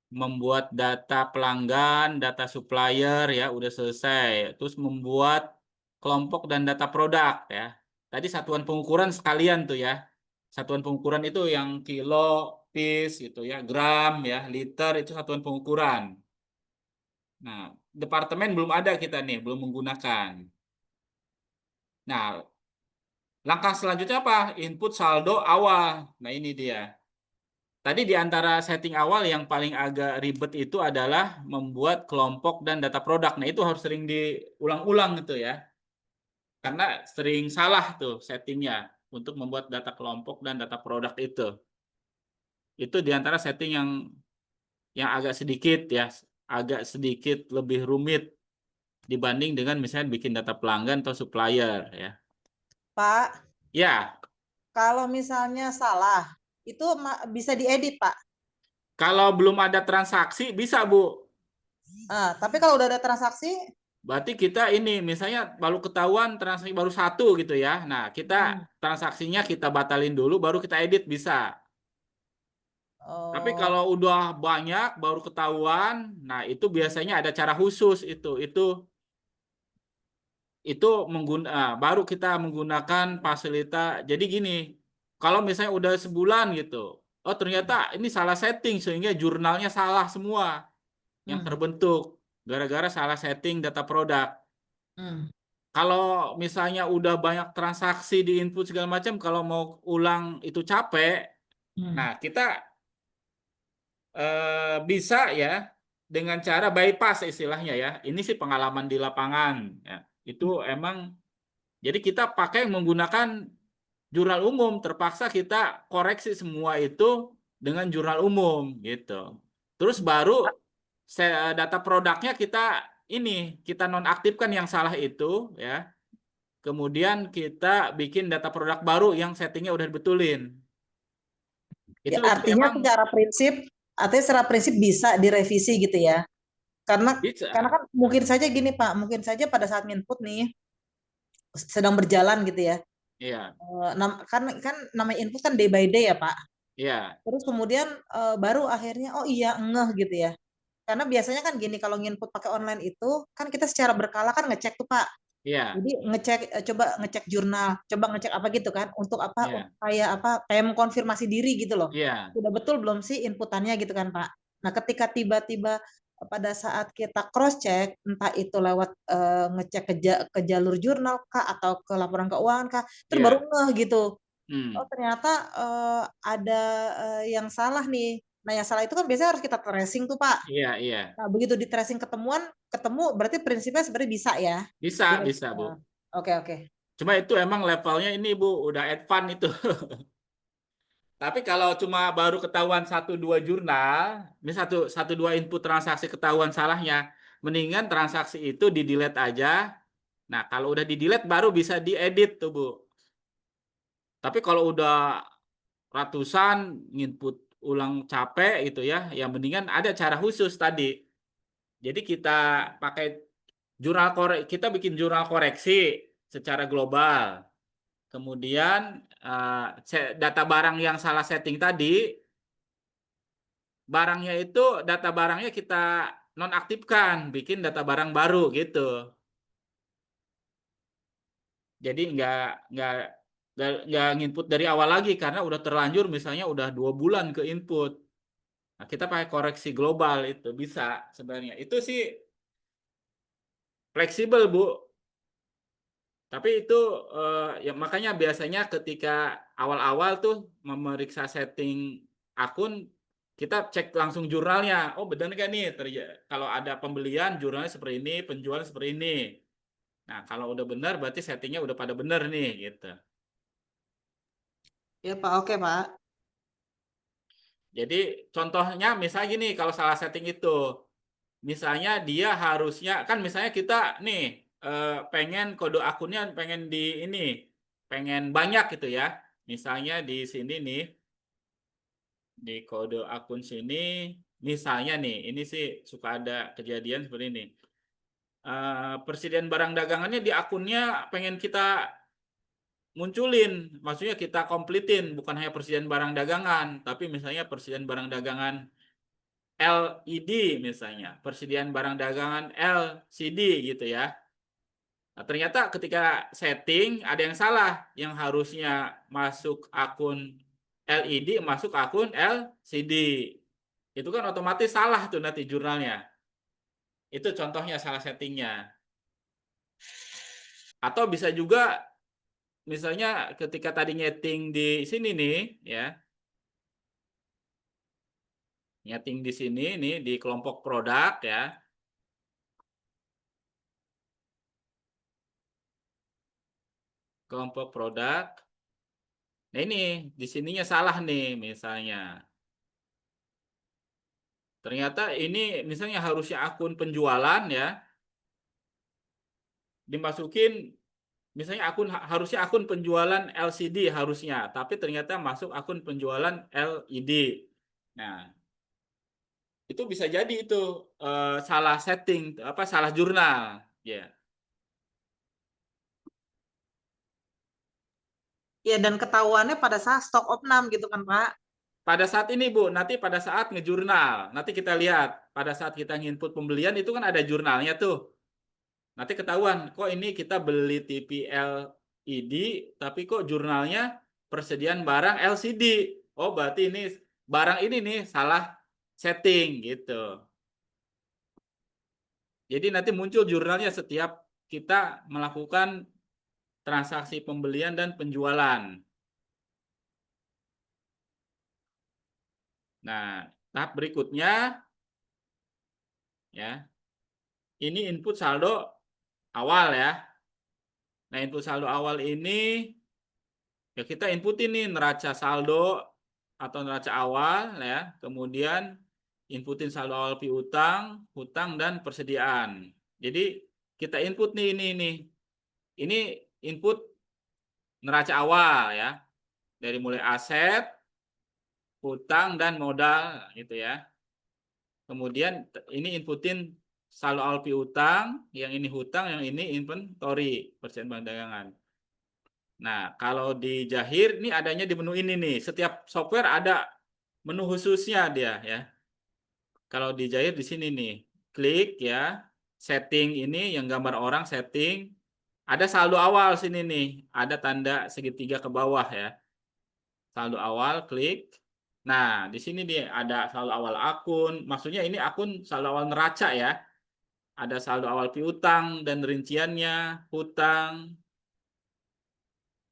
membuat data pelanggan, data supplier ya udah selesai. Terus membuat kelompok dan data produk ya. Tadi satuan pengukuran sekalian tuh ya. Satuan pengukuran itu yang kilo, piece gitu ya, gram ya, liter itu satuan pengukuran. Nah, departemen belum ada kita nih, belum menggunakan. Nah, langkah selanjutnya apa? Input saldo awal. Nah, ini dia. Tadi di antara setting awal yang paling agak ribet itu adalah membuat kelompok dan data produk. Nah, itu harus sering diulang-ulang gitu ya. Karena sering salah tuh settingnya untuk membuat data kelompok dan data produk itu. Itu di antara setting yang agak sedikit ya, agak sedikit lebih rumit dibanding dengan misalnya bikin data pelanggan atau supplier ya. Pak, Ya, kalau misalnya salah, itu bisa diedit, Pak. kalau belum ada transaksi bisa, Bu. Tapi kalau udah ada transaksi, Berarti kita ini misalnya baru ketahuan transaksi baru 1 gitu ya. Nah, kita transaksinya kita batalin dulu baru kita edit bisa. Tapi Oh, kalau udah banyak baru ketahuan, nah itu biasanya ada cara khusus baru kita menggunakan fasilitas. Jadi gini, kalau misalnya udah sebulan gitu, oh ternyata ini salah setting sehingga jurnalnya salah semua yang hmm, terbentuk gara-gara salah setting data produk. hmm, Kalau misalnya udah banyak transaksi di input segala macam, kalau mau ulang itu capek. hmm. Nah, kita bisa ya dengan cara bypass istilahnya ya. Ini sih pengalaman di lapangan ya. Itu emang jadi kita pakai menggunakan jurnal umum, terpaksa kita koreksi semua itu dengan jurnal umum gitu. Terus baru data produknya kita nonaktifkan yang salah itu ya. Kemudian kita bikin data produk baru yang settingnya udah dibetulin. Ya, Itu artinya emang secara prinsip bisa direvisi gitu ya. Karena bisa. kan mungkin saja gini Pak, mungkin saja pada saat input nih sedang berjalan gitu ya. Iya, Kan namanya input kan day by day ya Pak. iya, Terus kemudian baru akhirnya oh iya ngeh gitu ya. Karena biasanya kan gini kalau nginput pakai online itu kan kita secara berkala kan ngecek tuh Pak. iya, Jadi coba ngecek jurnal, coba ngecek apa gitu kan untuk apa iya, kayak mengkonfirmasi diri gitu loh. iya, Sudah betul belum sih inputannya gitu kan Pak. Nah, ketika tiba-tiba pada saat kita cross check entah itu lewat ngecek ke jalur jurnal kah atau ke laporan keuangan kah, terus baru iya. ngeh gitu. Oh, Hmm, ternyata ada yang salah nih. Nah, yang salah itu kan biasanya harus kita tracing tuh Pak. iya, iya. Nah, begitu di tracing ketemu berarti prinsipnya sebenarnya bisa ya. Bisa, Direk- bisa, Bu. eh, Oke, oke. Cuma itu emang levelnya ini, Bu, udah advance itu. Tapi kalau cuma baru ketahuan satu dua jurnal, ini satu dua input transaksi ketahuan salahnya, mendingan transaksi itu di delete aja. Nah, kalau udah di delete baru bisa diedit tuh, Bu. Tapi kalau udah ratusan input ulang capek gitu ya, ya mendingan ada cara khusus tadi. Jadi kita pakai kita bikin jurnal koreksi secara global. Kemudian data barang yang salah setting tadi, data barangnya kita nonaktifkan, bikin data barang baru gitu. Jadi nggak nginput dari awal lagi karena udah terlanjur misalnya udah 2 bulan ke input. Nah, kita pakai koreksi global itu bisa sebenarnya. Itu sih fleksibel, Bu. Tapi itu ya makanya biasanya ketika awal-awal tuh memeriksa setting akun, kita cek langsung jurnalnya. Oh benar nggak nih? Kalau ada pembelian jurnalnya seperti ini, penjualan seperti ini. Nah kalau udah benar berarti settingnya udah pada benar nih gitu. Ya Pak, oke Pak. Jadi contohnya misalnya gini kalau salah setting itu, misalnya dia harusnya kan misalnya kita nih pengen kode akunnya pengen di ini, pengen banyak gitu ya. Misalnya di sini nih, di kode akun sini, misalnya nih, ini sih suka ada kejadian seperti ini. Persediaan barang dagangannya di akunnya pengen kita munculin, maksudnya kita komplitin, bukan hanya persediaan barang dagangan, tapi misalnya persediaan barang dagangan LED misalnya, persediaan barang dagangan LCD gitu ya. Nah, ternyata ketika setting ada yang salah, yang harusnya masuk akun LED masuk akun LCD. Itu kan otomatis salah tuh nanti jurnalnya. Itu contohnya salah settingnya. Atau bisa juga misalnya ketika tadi nyeting di sini nih ya, nyeting di sini nih di kelompok produk ya, kelompok produk. Nah ini di sininya salah nih misalnya. Ternyata ini misalnya harusnya akun penjualan ya, dimasukin misalnya harusnya akun penjualan LCD harusnya, tapi ternyata masuk akun penjualan LED. Nah, itu bisa jadi itu salah setting apa salah jurnal, ya. Ya dan ketahuannya pada saat stok opnam gitu kan Pak. pada saat ini Bu, nanti pada saat ngejurnal, nanti kita lihat pada saat kita nginput pembelian itu kan ada jurnalnya tuh. Nanti ketahuan, kok ini kita beli TV LED, tapi kok jurnalnya persediaan barang LCD. Oh, berarti ini barang ini nih salah setting gitu. Jadi nanti muncul jurnalnya setiap kita melakukan transaksi pembelian dan penjualan. Nah, tahap berikutnya ya. Ini input saldo awal ya. Nah, input saldo awal ini ya kita inputin nih neraca saldo atau neraca awal ya. Kemudian inputin saldo awal piutang, hutang dan persediaan. Jadi kita input nih ini. Ini input neraca awal ya. Dari mulai aset, hutang dan modal gitu ya. Kemudian ini inputin saldo awal piutang, yang ini hutang, yang ini inventory, persediaan barang dagangan. Nah, kalau di Jahir ini adanya di menu ini nih. Setiap software ada menu khususnya dia ya. Kalau di Jahir di sini nih, klik ya, setting ini yang gambar orang setting. Ada saldo awal sini nih, ada tanda segitiga ke bawah ya. Saldo awal, klik. Nah, di sini dia ada saldo awal akun. Maksudnya ini akun saldo awal neraca ya. Ada saldo awal piutang dan rinciannya, hutang,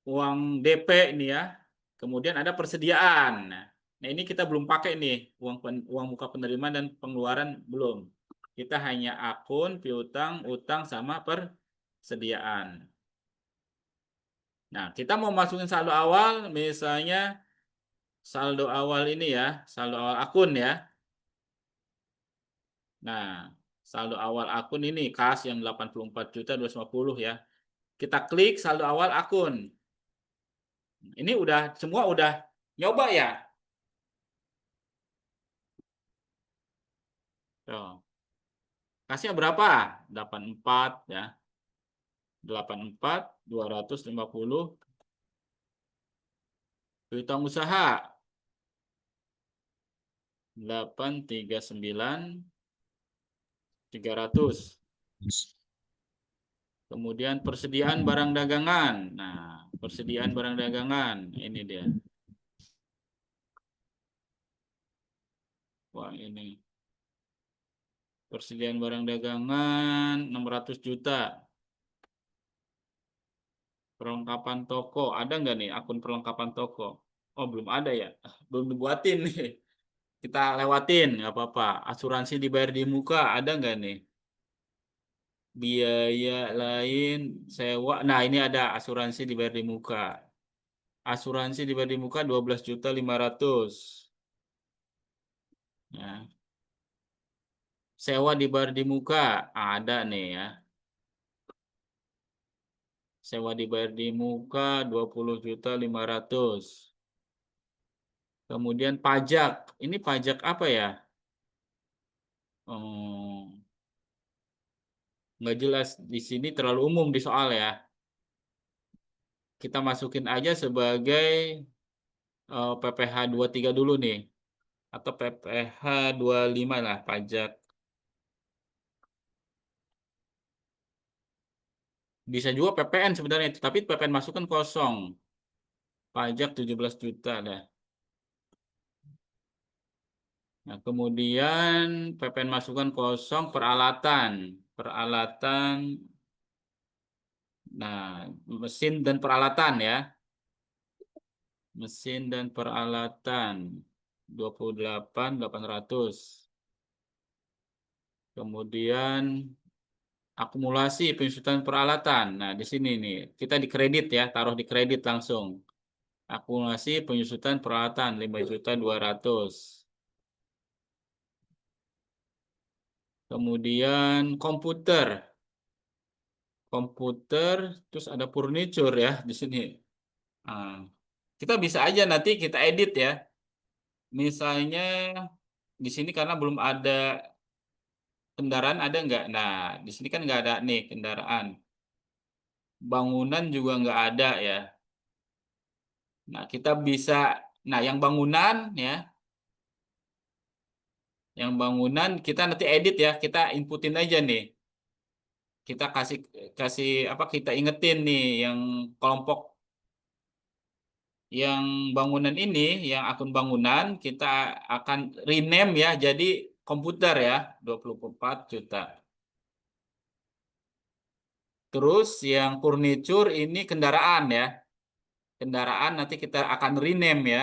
uang DP ini ya. Kemudian ada persediaan. Nah, ini kita belum pakai nih uang muka penerimaan dan pengeluaran belum. Kita hanya akun, piutang, utang sama persediaan. Nah, kita mau masukin saldo awal misalnya saldo awal ini ya, saldo awal akun ya. Nah, saldo awal akun ini kas yang 84.250 ya. Kita klik saldo awal akun. Ini semua udah nyoba ya. Tuh. Kasnya berapa? 84 ya. 84 250. Piutang usaha 839 300. Kemudian persediaan barang dagangan. Nah, persediaan barang dagangan ini dia. Wah, ini. Persediaan barang dagangan 600 juta. Perlengkapan toko. Ada nggak nih akun perlengkapan toko? Oh, belum ada ya. Belum dibuatin nih. Kita lewatin, nggak apa-apa. Asuransi dibayar di muka, ada nggak nih? Biaya lain, sewa. Nah, ini ada asuransi dibayar di muka. Asuransi dibayar di muka 12.500.000. Ya. Sewa dibayar di muka, ada nih ya. Sewa dibayar di muka 20.500.000. Kemudian pajak. Ini pajak apa ya? Nggak jelas di sini, terlalu umum di soal ya. Kita masukin aja sebagai PPh 23 dulu nih. Atau PPh 25 lah, pajak. Bisa juga PPN sebenarnya, tapi PPN masukkan kosong. Pajak 17 juta dah. Nah, kemudian PPN masukkan kosong, peralatan. Peralatan, nah, mesin dan peralatan ya. Mesin dan peralatan 28.800. Kemudian akumulasi penyusutan peralatan. Nah, di sini nih kita di kredit ya, taruh di kredit langsung. Akumulasi penyusutan peralatan 5.200.000. Kemudian komputer. Komputer terus ada furniture ya di sini. Nah, kita bisa aja nanti kita edit ya. Misalnya di sini karena belum ada kendaraan, ada nggak? Nah, di sini kan nggak ada nih kendaraan. Bangunan juga nggak ada ya. Nah, kita bisa Nah, yang bangunan ya, yang bangunan kita nanti edit ya, kita inputin aja nih. Kita kasih kasih apa? Kita ingetin nih yang kelompok yang bangunan ini, yang akun bangunan kita akan rename ya jadi komputer ya, 24 juta. Terus yang furniture ini kendaraan ya. Kendaraan nanti kita akan rename ya.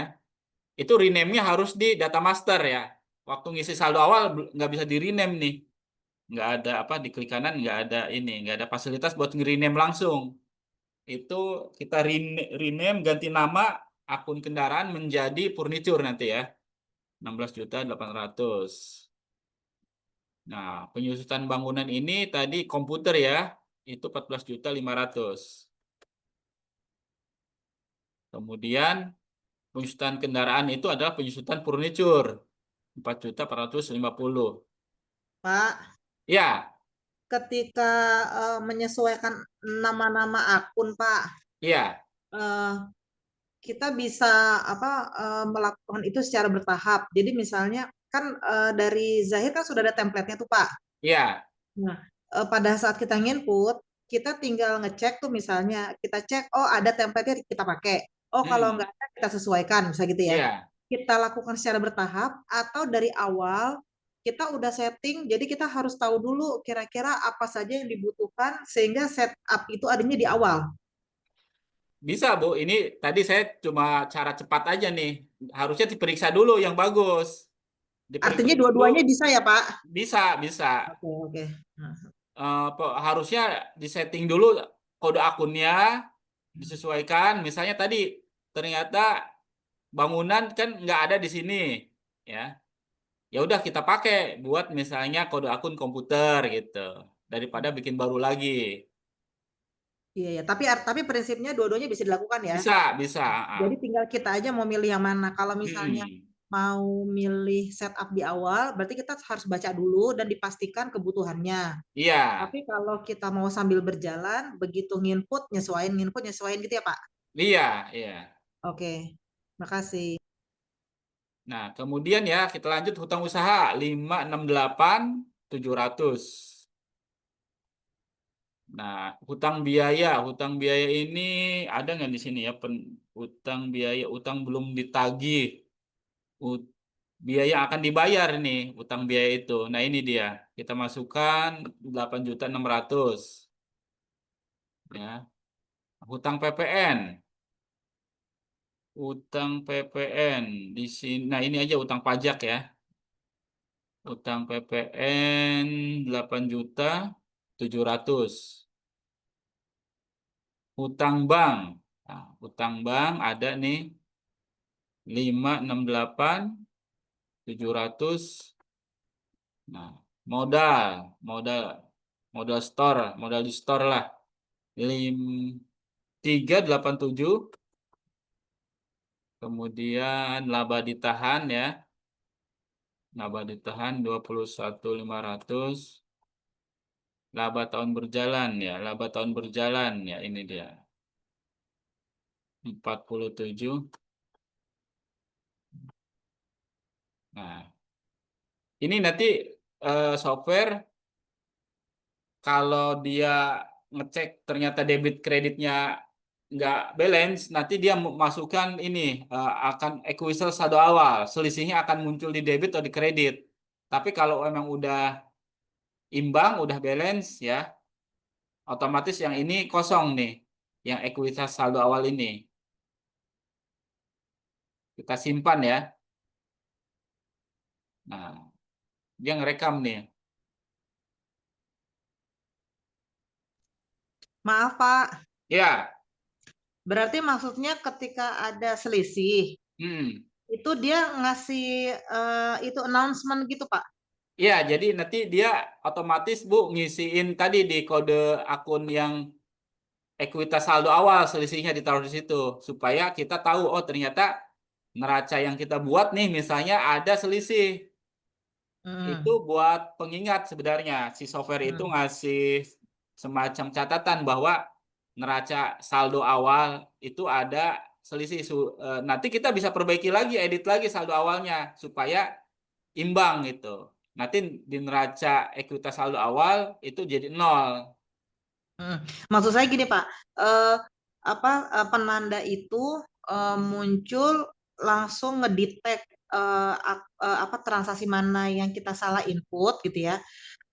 Itu rename-nya harus di data master ya. Waktu ngisi saldo awal nggak bisa di rename nih. Nggak ada apa di klik kanan, nggak ada ini, nggak ada fasilitas buat nge-rename langsung. Itu kita rename ganti nama akun kendaraan menjadi furniture nanti ya. 16.800.000. Nah, penyusutan bangunan ini tadi komputer ya, itu 14.500.000. Kemudian penyusutan kendaraan itu adalah penyusutan furniture 4.450.000. Pak, Ya, ketika menyesuaikan nama-nama akun, Pak, iya, eh, kita bisa melakukan itu secara bertahap. Jadi misalnya kan dari Zahir kan sudah ada template-nya tuh, Pak. iya. Nah, pada saat kita nginput, kita tinggal ngecek tuh misalnya, kita cek, oh ada template-nya kita pakai. Oh kalau nggak ada kita sesuaikan, misalnya gitu ya. Iya. Kita lakukan secara bertahap atau dari awal kita udah setting, jadi kita harus tahu dulu kira-kira apa saja yang dibutuhkan sehingga setup itu adanya di awal. Bisa, Bu. Ini tadi saya cuma cara cepat aja nih. Harusnya diperiksa dulu yang bagus. Diperiksa Artinya dulu. dua-duanya bisa ya, Pak? Bisa, bisa. Oke, oke. Nah, Harusnya disetting dulu kode akunnya, disesuaikan. Misalnya tadi ternyata bangunan kan nggak ada di sini, ya. Ya udah kita pakai buat misalnya kode akun komputer gitu, daripada bikin baru lagi. iya ya, tapi prinsipnya dua-duanya bisa dilakukan ya. Bisa, bisa. Jadi tinggal kita aja mau milih yang mana. Kalau misalnya Mm-mm. mau milih setup di awal, berarti kita harus baca dulu dan dipastikan kebutuhannya. Iya, Tapi kalau kita mau sambil berjalan, begitu nginput, nyesuaiin gitu ya, Pak? iya, iya. Oke, makasih. Nah, kemudian ya kita lanjut hutang usaha 568.700. Nah, hutang biaya ini ada nggak di sini ya? Hutang biaya, utang belum ditagih, Ut- biaya akan dibayar nih, utang biaya itu. Nah, ini dia. Kita masukkan 8.600.000 ya. Hutang PPN. Utang PPN di sini. Nah, ini aja utang pajak ya. Utang PPN 8.700.000. Hutang bank. Nah, hutang bank ada nih 568.700. Nah, modal, modal, modal di store lah. 387. Kemudian laba ditahan ya. Laba ditahan 21.500. Laba tahun berjalan ya. Laba tahun berjalan ya, ini dia. 47. Nah, ini nanti software kalau dia ngecek ternyata debit kreditnya nggak balance, nanti dia masukkan ini akan equisal saldo awal, selisihnya akan muncul di debit atau di kredit. Tapi kalau memang udah imbang, udah balance ya, otomatis yang ini kosong nih, yang ekuitas saldo awal ini. Kita simpan ya. Nah, dia ngerekam nih. Maaf, Pak. Ya, Berarti maksudnya ketika ada selisih, hmm. itu dia ngasih itu announcement gitu, Pak? Ya, jadi nanti dia otomatis Bu ngisiin tadi di kode akun yang ekuitas saldo awal selisihnya ditaruh di situ supaya kita tahu oh ternyata neraca yang kita buat nih misalnya ada selisih. Itu Hmm. buat pengingat sebenarnya si software itu Hmm. ngasih semacam catatan bahwa neraca saldo awal itu ada selisih. Nanti kita bisa perbaiki lagi, edit lagi saldo awalnya supaya imbang gitu. Nanti di neraca ekuitas saldo awal itu jadi 0. Maksud saya gini Pak, eh, penanda itu muncul langsung ngedetect transaksi mana yang kita salah input gitu ya,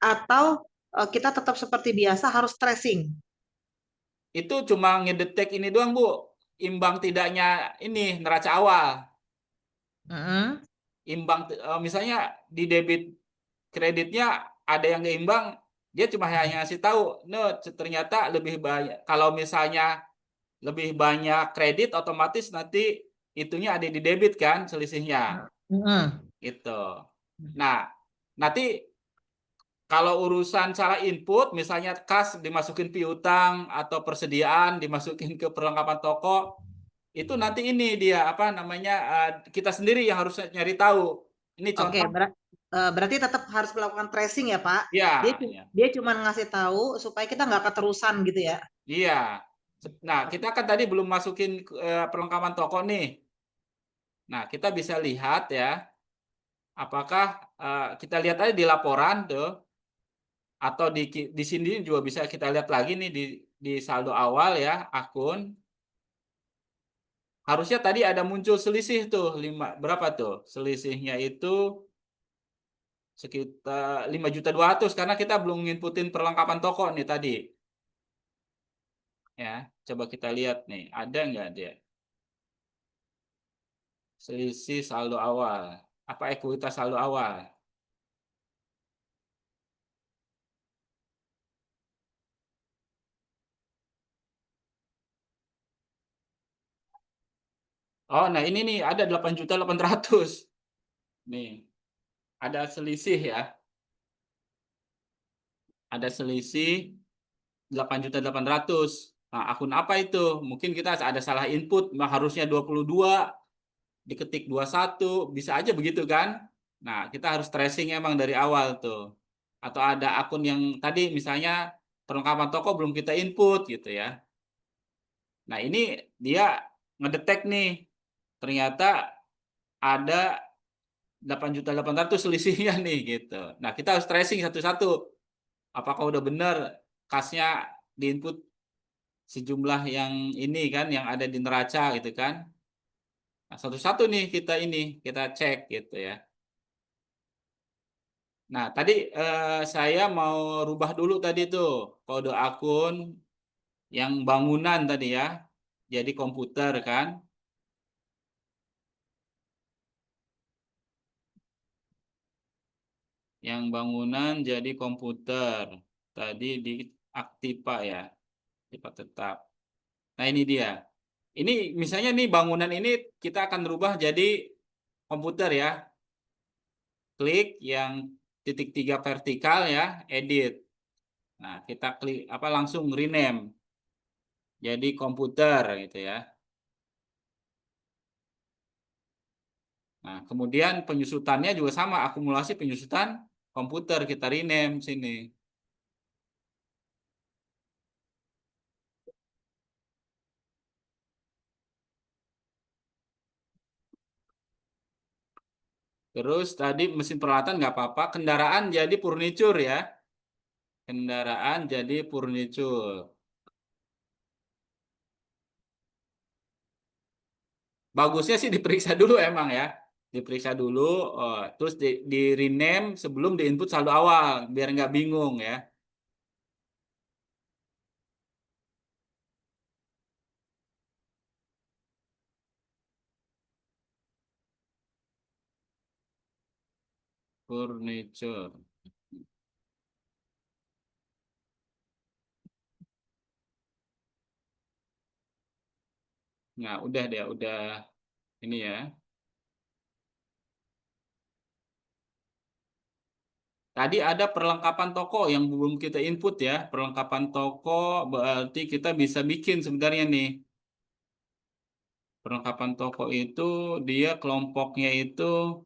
atau kita tetap seperti biasa harus tracing. Itu cuma ngedetek ini doang, Bu. Imbang tidaknya ini neraca awal. Mm-mm. Imbang misalnya di debit kreditnya ada yang keimbang, dia cuma hanya ngasih tahu, no, ternyata lebih banyak. Kalau misalnya lebih banyak kredit, otomatis nanti itunya ada di debit kan selisihnya. Mm-mm. Gitu. Nah, nanti kalau urusan salah input, misalnya kas dimasukin piutang atau persediaan dimasukin ke perlengkapan toko, itu nanti ini dia apa namanya kita sendiri yang harus nyari tahu. Ini Oke, contoh, berarti tetap harus melakukan tracing ya Pak. Dia ya, ya, dia cuma ngasih tahu supaya kita nggak keterusan gitu ya. iya. Nah, kita kan tadi belum masukin perlengkapan toko nih. Nah, kita bisa lihat ya, apakah kita lihat aja di laporan tuh, atau di sini juga bisa kita lihat lagi nih di saldo awal ya akun. Harusnya tadi ada muncul selisih tuh berapa tuh? Selisihnya itu sekitar 5.200.000 karena kita belum nginputin perlengkapan toko nih tadi. Ya, coba kita lihat nih, ada nggak dia? Selisih saldo awal. Apa ekuitas saldo awal? Oh, nah ini nih ada 8.800.000. Nih, ada selisih ya. Ada selisih 8.800.000. Nah, akun apa itu? Mungkin kita ada salah input, harusnya 22, diketik 21, bisa aja begitu kan? Nah, kita harus tracing emang dari awal tuh. Atau ada akun yang tadi misalnya perlengkapan toko belum kita input gitu ya. Nah, ini dia ngedetek nih. Ternyata ada 8.800.000 selisihnya nih gitu. Nah, kita harus tracing satu-satu. Apakah udah benar kasnya diinput sejumlah yang ini kan yang ada di neraca gitu kan. Nah, satu-satu nih kita cek gitu ya. Nah, tadi saya mau rubah dulu tadi tuh kode akun yang bangunan tadi ya. Jadi komputer kan. Yang bangunan jadi komputer. Tadi di Aktiva ya. Aktiva tetap. Nah, ini dia. Ini misalnya nih bangunan ini kita akan rubah jadi komputer ya. Klik yang titik 3 vertikal ya, edit. Nah, kita klik apa langsung rename jadi komputer gitu ya. Nah, kemudian penyusutannya juga sama, akumulasi penyusutan komputer kita rename sini. Terus tadi mesin peralatan nggak apa-apa, kendaraan jadi furniture ya. Kendaraan jadi furniture. Bagusnya sih diperiksa dulu emang ya. Diperiksa dulu, terus di rename sebelum di input saldo awal, biar nggak bingung ya. Furniture. Nah, udah deh, udah ini ya. Tadi ada perlengkapan toko yang belum kita input ya. Perlengkapan toko berarti kita bisa bikin sebenarnya nih. Perlengkapan toko itu dia kelompoknya itu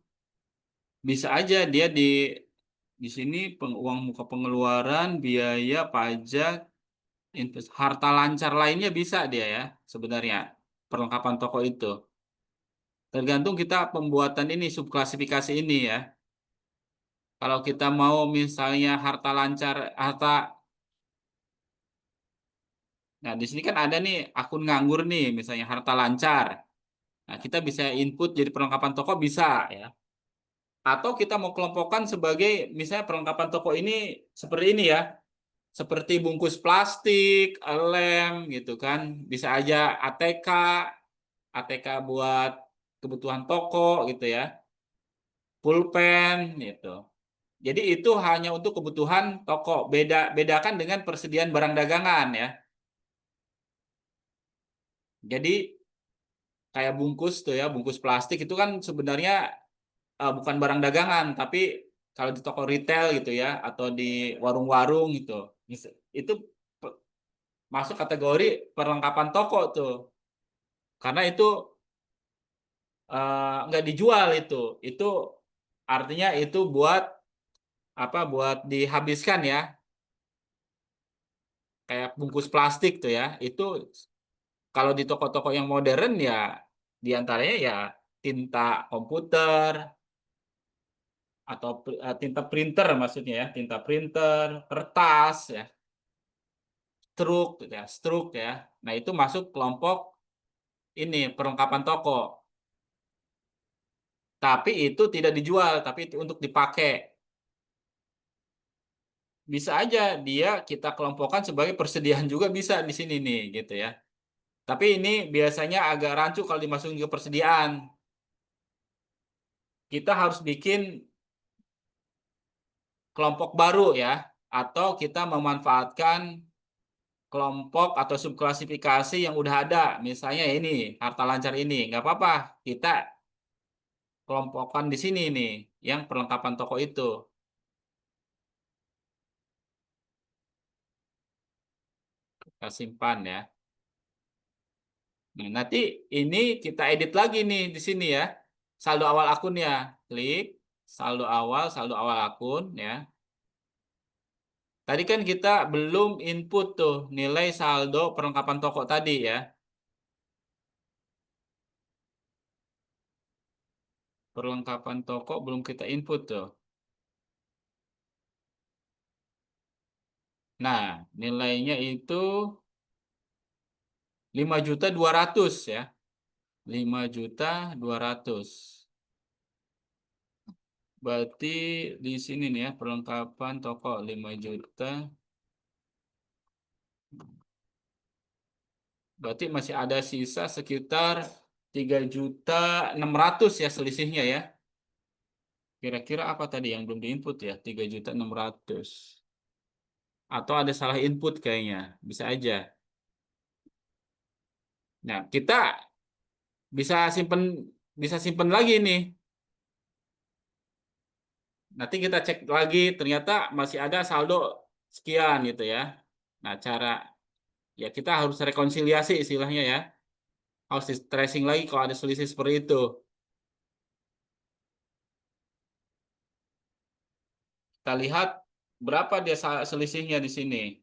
bisa aja dia di sini uang muka pengeluaran, biaya, pajak, harta lancar lainnya bisa dia ya sebenarnya. perlengkapan toko itu. Tergantung kita pembuatan ini, subklasifikasi ini ya. Kalau kita mau misalnya harta lancar, nah di sini kan ada nih akun nganggur nih, misalnya harta lancar. Nah, kita bisa input jadi perlengkapan toko bisa ya. Atau kita mau kelompokkan sebagai misalnya perlengkapan toko ini seperti ini ya. Seperti bungkus plastik, lem gitu kan. Bisa aja ATK buat kebutuhan toko gitu ya. Pulpen gitu. Jadi itu hanya untuk kebutuhan toko. Bedakan dengan persediaan barang dagangan ya. Jadi kayak bungkus tuh ya, bungkus plastik itu kan sebenarnya bukan barang dagangan, tapi kalau di toko retail gitu ya, atau di warung-warung gitu, itu masuk kategori perlengkapan toko tuh, karena itu nggak dijual itu artinya itu buat apa? Buat dihabiskan ya, kayak bungkus plastik tuh ya, itu kalau di toko-toko yang modern ya, diantaranya ya tinta komputer atau tinta printer maksudnya ya, tinta printer, kertas ya, struk ya. Nah, itu masuk kelompok ini perlengkapan toko. Tapi itu tidak dijual, tapi itu untuk dipakai. Bisa aja dia kita kelompokkan sebagai persediaan juga bisa di sini nih gitu ya. Tapi ini biasanya agak rancu kalau dimasukin ke persediaan. Kita harus bikin kelompok baru ya, atau kita memanfaatkan kelompok atau subklasifikasi yang udah ada. Misalnya ini, harta lancar ini, nggak apa-apa. Kita kelompokkan di sini nih, yang perlengkapan toko itu. Kita simpan ya. Nah, nanti ini kita edit lagi nih di sini ya. Saldo awal akun ya. Klik saldo awal akun ya. Tadi kan kita belum input tuh nilai saldo perlengkapan toko tadi ya. Perlengkapan toko belum kita input tuh. Nah, nilainya itu 5.200.000 ya. 5.200.000. Berarti di sini nih ya perlengkapan toko 5 juta. Berarti masih ada sisa sekitar 3.600.000 ya selisihnya ya. Kira-kira apa tadi yang belum diinput ya? 3.600.000. Atau ada salah input kayaknya. Bisa aja. Nah, kita bisa simpen lagi nih. Nanti kita cek lagi ternyata masih ada saldo sekian gitu ya. Nah, ya kita harus rekonsiliasi istilahnya ya. Harus di tracing lagi kalau ada selisih seperti itu. Kita lihat berapa dia selisihnya di sini.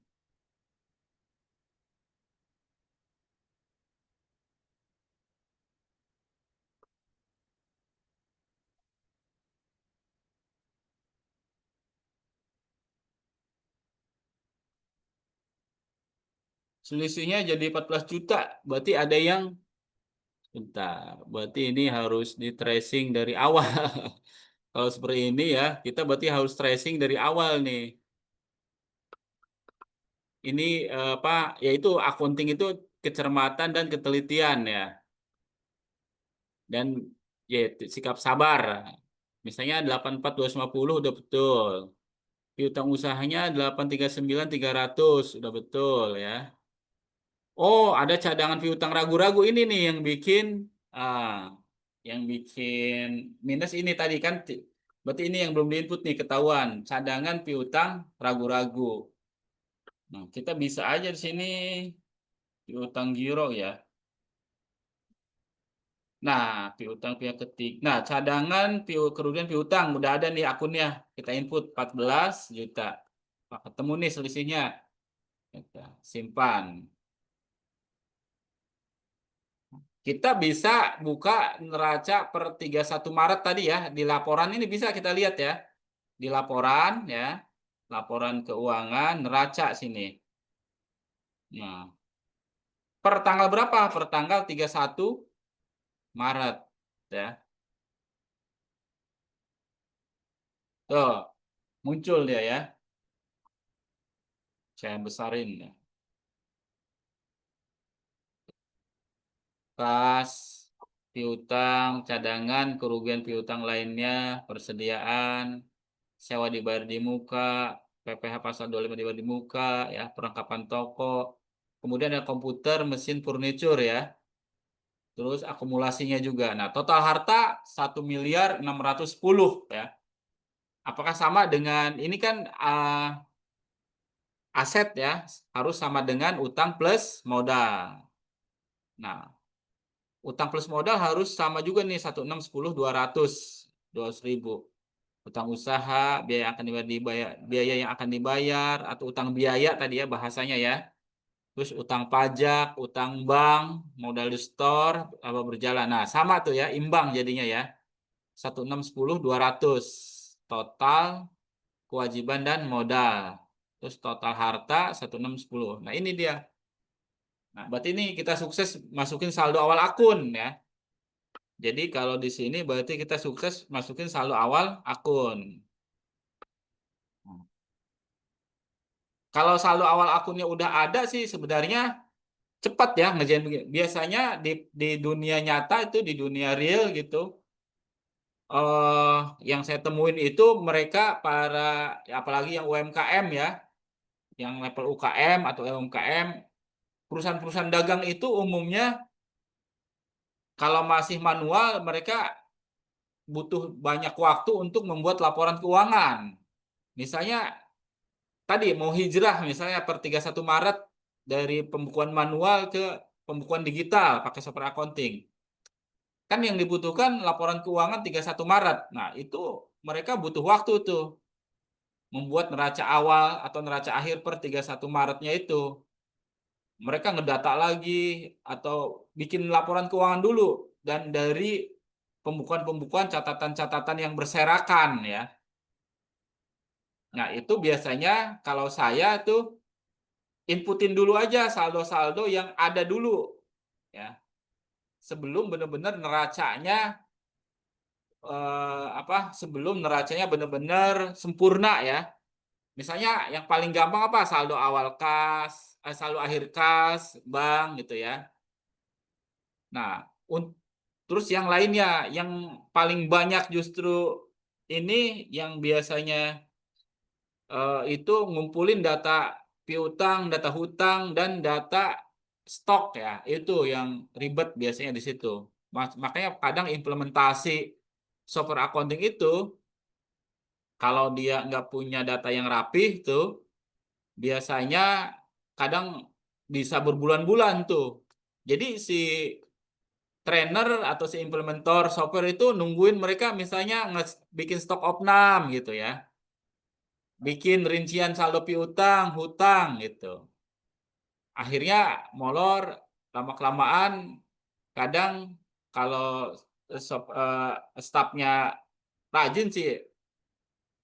Selisihnya jadi 14 juta. Berarti ada yang berarti ini harus di tracing dari awal. Kalau seperti ini ya, kita berarti harus tracing dari awal nih. Ini apa? Yaitu accounting itu kecermatan dan ketelitian ya. Dan ya sikap sabar. Misalnya 84.250 udah betul. Piutang usahanya 839.300 udah betul ya. Oh, ada cadangan piutang ragu-ragu ini nih ah yang bikin minus ini tadi kan. Berarti ini yang belum diinput nih ketahuan. Cadangan piutang ragu-ragu. Nah, kita bisa aja di sini piutang giro ya. Nah, piutang pihak ketiga. Nah, cadangan kerugian piutang udah ada nih akunnya. Kita input 14 juta. Nah, ketemu nih selisihnya. Kita simpan. kita bisa buka neraca per 31 Maret tadi ya. Di laporan ini bisa kita lihat ya. Di laporan ya. Laporan keuangan neraca sini. Nah, per tanggal berapa? Per tanggal 31 Maret ya. Tuh, muncul dia ya. Saya besarin ya. Kas, piutang, cadangan, kerugian piutang lainnya, persediaan, sewa dibayar di muka, PPh pasal 25 dibayar di muka, ya, perlengkapan toko. Kemudian ada komputer, mesin, furniture ya. Terus akumulasinya juga. Nah, total harta 1.610.000.000 ya. Apakah sama dengan ini kan aset ya, harus sama dengan utang plus modal. Nah, utang plus modal harus sama juga nih 1.610.200.000. Utang usaha, biaya yang akan biaya yang akan dibayar atau utang biaya tadi ya bahasanya ya. Terus utang pajak, utang bank, modal di store, apa berjalan. Nah, sama tuh ya, imbang jadinya ya. 1.610.200 total kewajiban dan modal. Terus total harta 1.610. Nah, ini dia. Nah, berarti ini kita sukses masukin saldo awal akun ya. Jadi kalau di sini berarti kita sukses masukin saldo awal akun. Kalau saldo awal akunnya udah ada sih sebenarnya cepat ya ngerjain begini. Biasanya di dunia nyata itu di dunia real gitu. Yang saya temuin itu mereka para apalagi yang UMKM ya, yang level UKM atau UMKM, perusahaan-perusahaan dagang itu umumnya kalau masih manual mereka butuh banyak waktu untuk membuat laporan keuangan. Misalnya tadi mau hijrah misalnya per 31 Maret dari pembukuan manual ke pembukuan digital pakai software accounting. Kan yang dibutuhkan laporan keuangan 31 Maret. Nah, itu mereka butuh waktu tuh membuat neraca awal atau neraca akhir per 31 Maretnya itu. Mereka ngedata lagi atau bikin laporan keuangan dulu dan dari pembukuan-pembukuan catatan-catatan yang berserakan ya. Nah, itu biasanya kalau saya tuh inputin dulu aja saldo-saldo yang ada dulu ya. Sebelum benar-benar neracanya sebelum neracanya benar-benar sempurna ya. Misalnya yang paling gampang apa? Saldo awal kas, saldo akhir kas, bank gitu ya. Nah, terus yang lainnya yang paling banyak justru ini yang biasanya itu ngumpulin data piutang, data hutang dan data stok ya. Itu yang ribet biasanya di situ. Makanya kadang implementasi software accounting itu kalau dia nggak punya data yang rapih tuh biasanya kadang bisa berbulan-bulan tuh. Jadi si trainer atau si implementer software itu nungguin mereka misalnya bikin stok opnam gitu ya. Bikin rincian saldo piutang, hutang gitu. Akhirnya molor lama-kelamaan kadang kalau stafnya rajin sih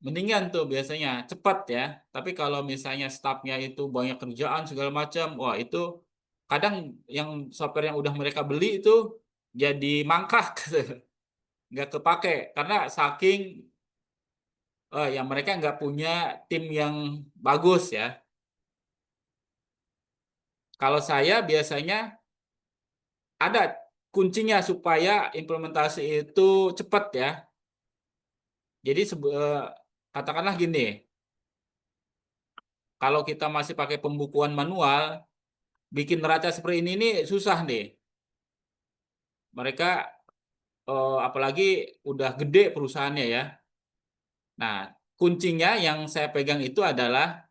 mendingan tuh biasanya cepat ya. Tapi kalau misalnya stafnya itu banyak kerjaan segala macam, wah itu kadang yang software yang udah mereka beli itu jadi mangkrak, nggak kepake karena saking ya mereka nggak punya tim yang bagus ya. Kalau saya biasanya ada kuncinya supaya implementasi itu cepat ya. Jadi katakanlah gini, kalau kita masih pakai pembukuan manual, bikin neraca seperti ini susah nih. Mereka apalagi udah gede perusahaannya ya. Nah, kuncinya yang saya pegang itu adalah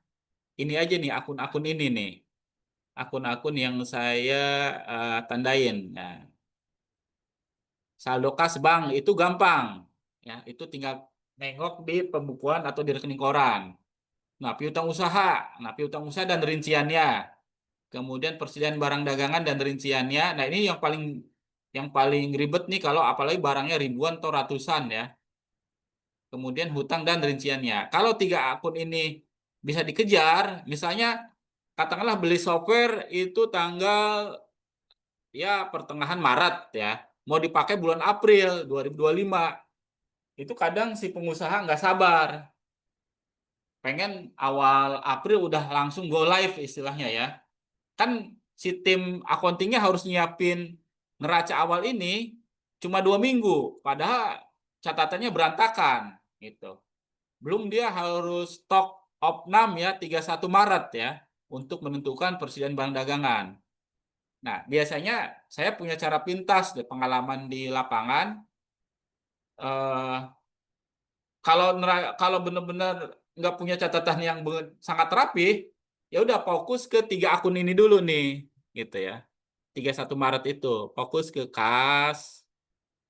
ini aja nih akun-akun ini nih. Akun-akun yang saya tandain. Nah, saldo kas bank itu gampang. Ya, itu tinggal nengok di pembukuan atau di rekening koran. Nah, piutang usaha. Nah, piutang usaha dan rinciannya. Kemudian persediaan barang dagangan dan rinciannya. Nah, ini yang paling Yang paling ribet nih kalau apalagi barangnya ribuan atau ratusan ya. Kemudian hutang dan rinciannya. Kalau 3 akun ini bisa dikejar, misalnya katakanlah beli software itu tanggal ya pertengahan Maret ya, mau dipakai bulan April 2025, itu kadang si pengusaha nggak sabar, pengen awal April udah langsung go live istilahnya ya. Kan si tim accountingnya harus nyiapin neraca awal ini cuma 2 minggu, padahal catatannya berantakan gitu. Belum dia harus stock opnam ya 31 Maret ya untuk menentukan persediaan barang dagangan. Nah, biasanya saya punya cara pintas deh pengalaman di lapangan. Eh, kalau benar-benar nggak punya catatan yang sangat rapi, ya udah fokus ke 3 akun ini dulu nih, gitu ya. 31 Maret itu fokus ke kas,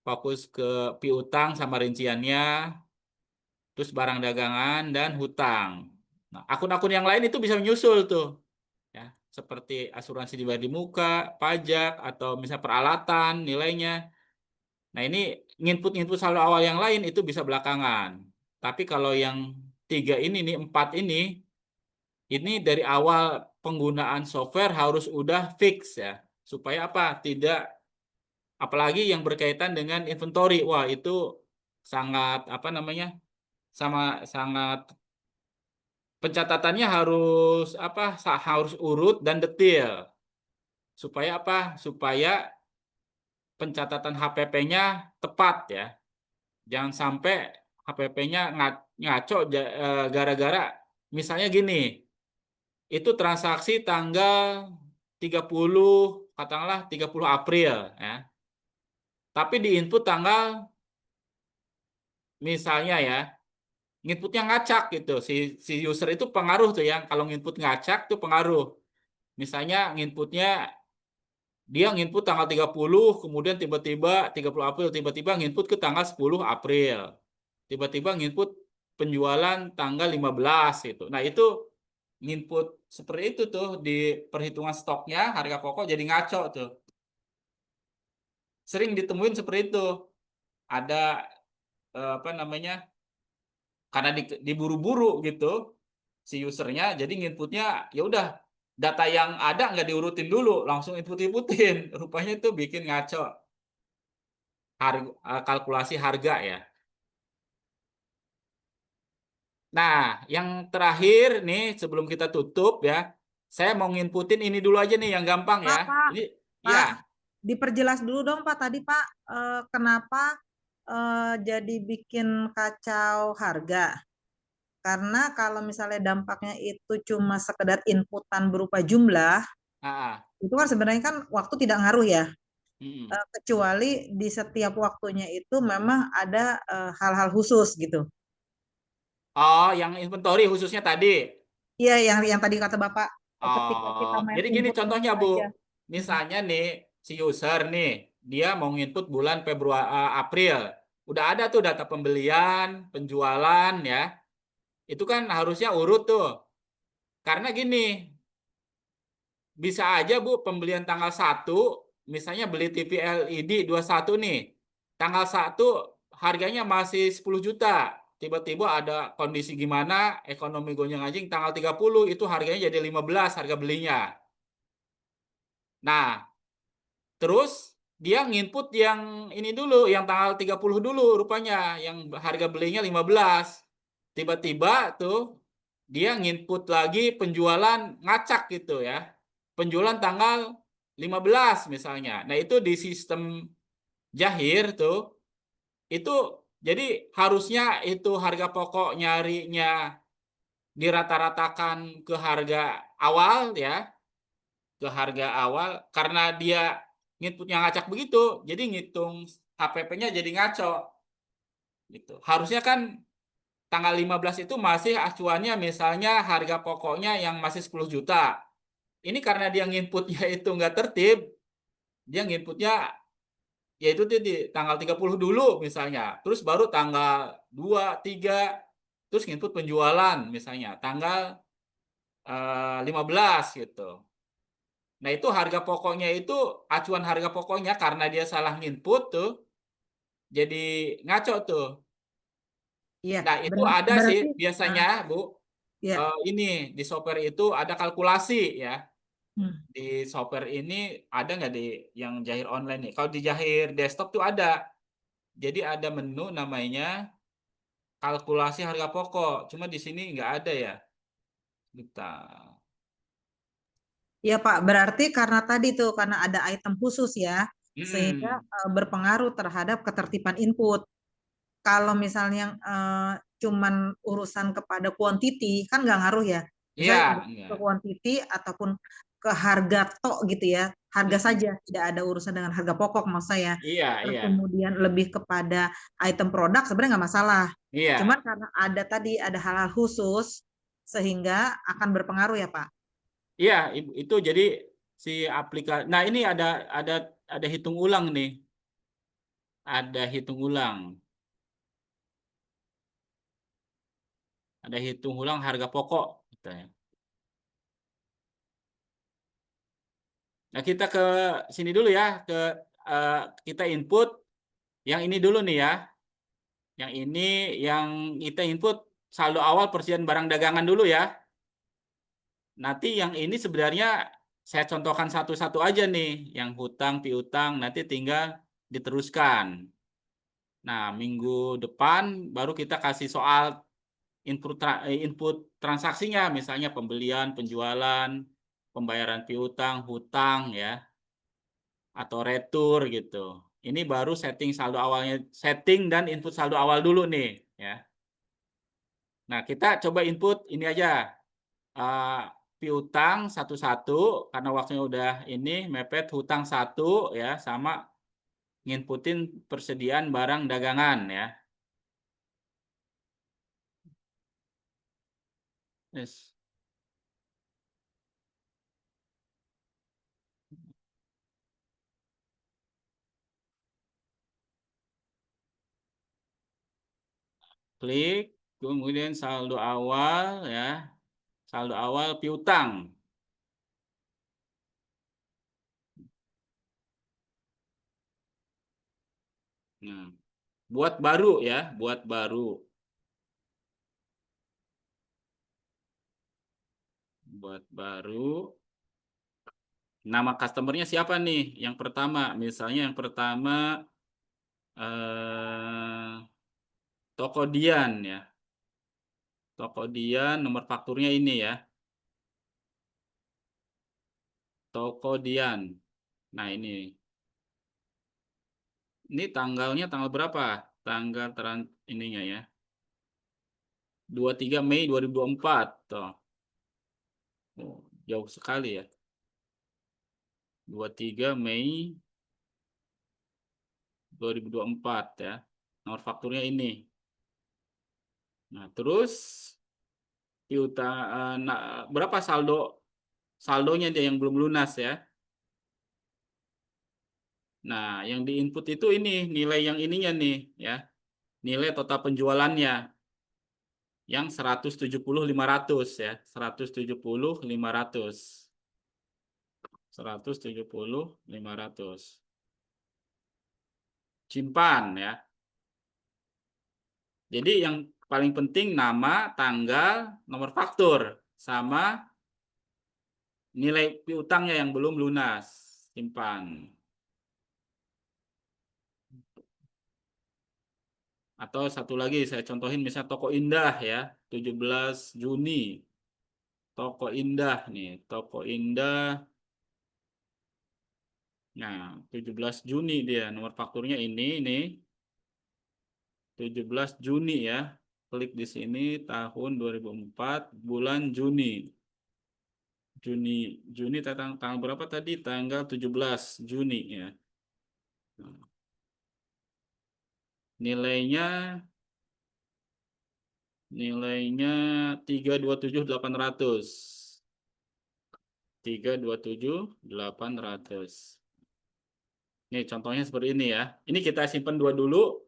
fokus ke piutang sama rinciannya, terus barang dagangan dan hutang. Nah, akun-akun yang lain itu bisa menyusul tuh, ya, seperti asuransi dibayar di muka, pajak atau misalnya peralatan nilainya. Nah, ini nginput-nginput saldo awal yang lain itu bisa belakangan. Tapi kalau yang 3 ini nih, 4 ini dari awal penggunaan software harus udah fix ya. Supaya apa? Tidak, apalagi yang berkaitan dengan inventory. Wah, itu sangat apa namanya? Sangat pencatatannya harus apa? Harus urut dan detail. Supaya apa? Supaya pencatatan HPP-nya tepat ya. Jangan sampai HPP-nya ngaco gara-gara misalnya gini, itu transaksi tanggal 30, katakanlah 30 April ya. Tapi di input tanggal misalnya ya, inputnya ngacak gitu. Si user itu pengaruh tuh ya. Kalau input ngacak tuh pengaruh. Misalnya inputnya dia nginput tanggal 30, kemudian tiba-tiba 30 April, tiba-tiba nginput ke tanggal 10 April. Tiba-tiba nginput penjualan tanggal 15 itu. Nah, itu nginput seperti itu tuh di perhitungan stoknya, harga pokok jadi ngaco tuh. Sering ditemuin seperti itu. Ada apa namanya? Karena diburu-buru gitu si usernya, jadi nginputnya ya udah data yang ada nggak diurutin dulu, langsung input-inputin. Rupanya itu bikin ngaco kalkulasi harga ya. Nah, yang terakhir nih sebelum kita tutup ya, saya mau nginputin ini dulu aja nih yang gampang ya. Pak, Ini ya, Pak, diperjelas dulu dong Pak tadi Pak, kenapa jadi bikin kacau harga? Karena kalau misalnya dampaknya itu cuma sekedar inputan berupa jumlah, ah, itu kan sebenarnya kan waktu tidak ngaruh ya. mm. Kecuali di setiap waktunya itu memang ada hal-hal khusus gitu. Oh, yang inventory khususnya tadi. Iya, yang tadi kata Bapak, ketika Oh, kita main jadi gini input contohnya Bu. aja. Misalnya nih si user nih, dia mau nginput bulan Februari April. Udah ada tuh data pembelian, penjualan ya. Itu kan harusnya urut tuh. Karena gini, bisa aja Bu pembelian tanggal 1, misalnya beli TV LED 21 nih. Tanggal 1 harganya masih 10 juta. Tiba-tiba ada kondisi gimana, ekonomi gonjang-ganjing, tanggal 30 itu harganya jadi 15 harga belinya. Nah, terus dia nginput yang ini dulu, yang tanggal 30 dulu rupanya, yang harga belinya 15. Tiba-tiba tuh dia nginput lagi penjualan ngacak gitu ya. Penjualan tanggal 15 misalnya. Nah, itu di sistem Jahir tuh itu jadi harusnya itu harga pokok nyarinya dirata-ratakan ke harga awal ya, ke harga awal karena dia nginputnya ngacak begitu, jadi ngitung HPP-nya jadi ngaco gitu. Harusnya kan tanggal 15 itu masih acuannya misalnya harga pokoknya yang masih 10 juta. Ini karena dia nginputnya itu nggak tertib, dia nginputnya yaitu di tanggal 30 dulu misalnya, terus baru tanggal 2, 3, terus nginput penjualan misalnya tanggal 15 gitu. Nah, itu harga pokoknya itu acuan harga pokoknya karena dia salah input tuh jadi ngaco tuh. Iya, Nah, itu ada sih berarti biasanya, Bu. ya. Ini di software itu ada kalkulasi ya. Hmm. Di software ini ada nggak di yang Jahir online nih? Kalau di Jahir desktop tuh ada. Jadi ada menu namanya kalkulasi harga pokok. Cuma di sini nggak ada ya. Bentar. Ya Pak, berarti karena tadi tuh karena ada item khusus ya, sehingga Hmm. berpengaruh terhadap ketertiban input. Kalau misalnya cuman urusan kepada quantity kan nggak ngaruh ya. Iya, Misalnya ke enggak. quantity ataupun ke harga tok gitu ya, harga Hmm. saja tidak ada urusan dengan harga pokok maksud saya. Iya, Terus iya. kemudian lebih kepada item produk sebenarnya nggak masalah. Cuman Iya. karena ada tadi ada hal-hal khusus sehingga akan berpengaruh ya Pak. Iya, itu jadi si aplikasi. Nah, ini ada hitung ulang nih. Ada hitung ulang. Ada hitung ulang harga pokok katanya. Nah, kita ke sini dulu ya, eh, kita input yang ini dulu nih ya. Yang ini yang kita input saldo awal persediaan barang dagangan dulu ya. Nanti yang ini sebenarnya saya contohkan satu-satu aja nih, yang hutang, piutang, nanti tinggal diteruskan. Nah, minggu depan baru kita kasih soal input transaksinya, misalnya pembelian, penjualan, pembayaran piutang, hutang ya, atau retur gitu. Ini baru setting saldo awalnya, setting dan input saldo awal dulu nih ya. Nah, kita coba input ini aja. eh, Piutang satu-satu karena waktunya udah ini mepet hutang satu ya sama nginputin persediaan barang dagangan ya. Yes. Klik kemudian saldo awal ya. Saldo awal piutang. Nah, buat baru ya, buat baru. Buat baru. Nama customernya siapa nih? Yang pertama, misalnya yang pertama Toko Dian ya. Toko Dian nomor fakturnya ini ya. Toko Dian. Nah, ini. Ini tanggalnya tanggal berapa? Tanggal ininya ya. 23 Mei 2024. Tuh. Oh, jauh sekali ya. 23 Mei 2024 ya. Nomor fakturnya ini. Nah, terus berapa saldonya dia yang belum lunas ya. Nah, yang diinput itu ini nilai yang ininya nih ya. Nilai total penjualannya yang 170.500 ya. 170.500. 170.500. Simpan ya. Jadi yang paling penting nama, tanggal, nomor faktur sama nilai piutangnya yang belum lunas. Simpan. Atau satu lagi saya contohin misalnya Toko Indah ya, 17 Juni. Toko Indah nih, Toko Indah. Nah, 17 Juni dia nomor fakturnya ini 17 Juni ya. Klik di sini tahun 2004 bulan Juni. Juni Juni tanggal berapa tadi? Tanggal 17 Juni ya. Nilainya nilainya 327.800. 327.800. Nih contohnya seperti ini ya. Ini kita simpan dua dulu.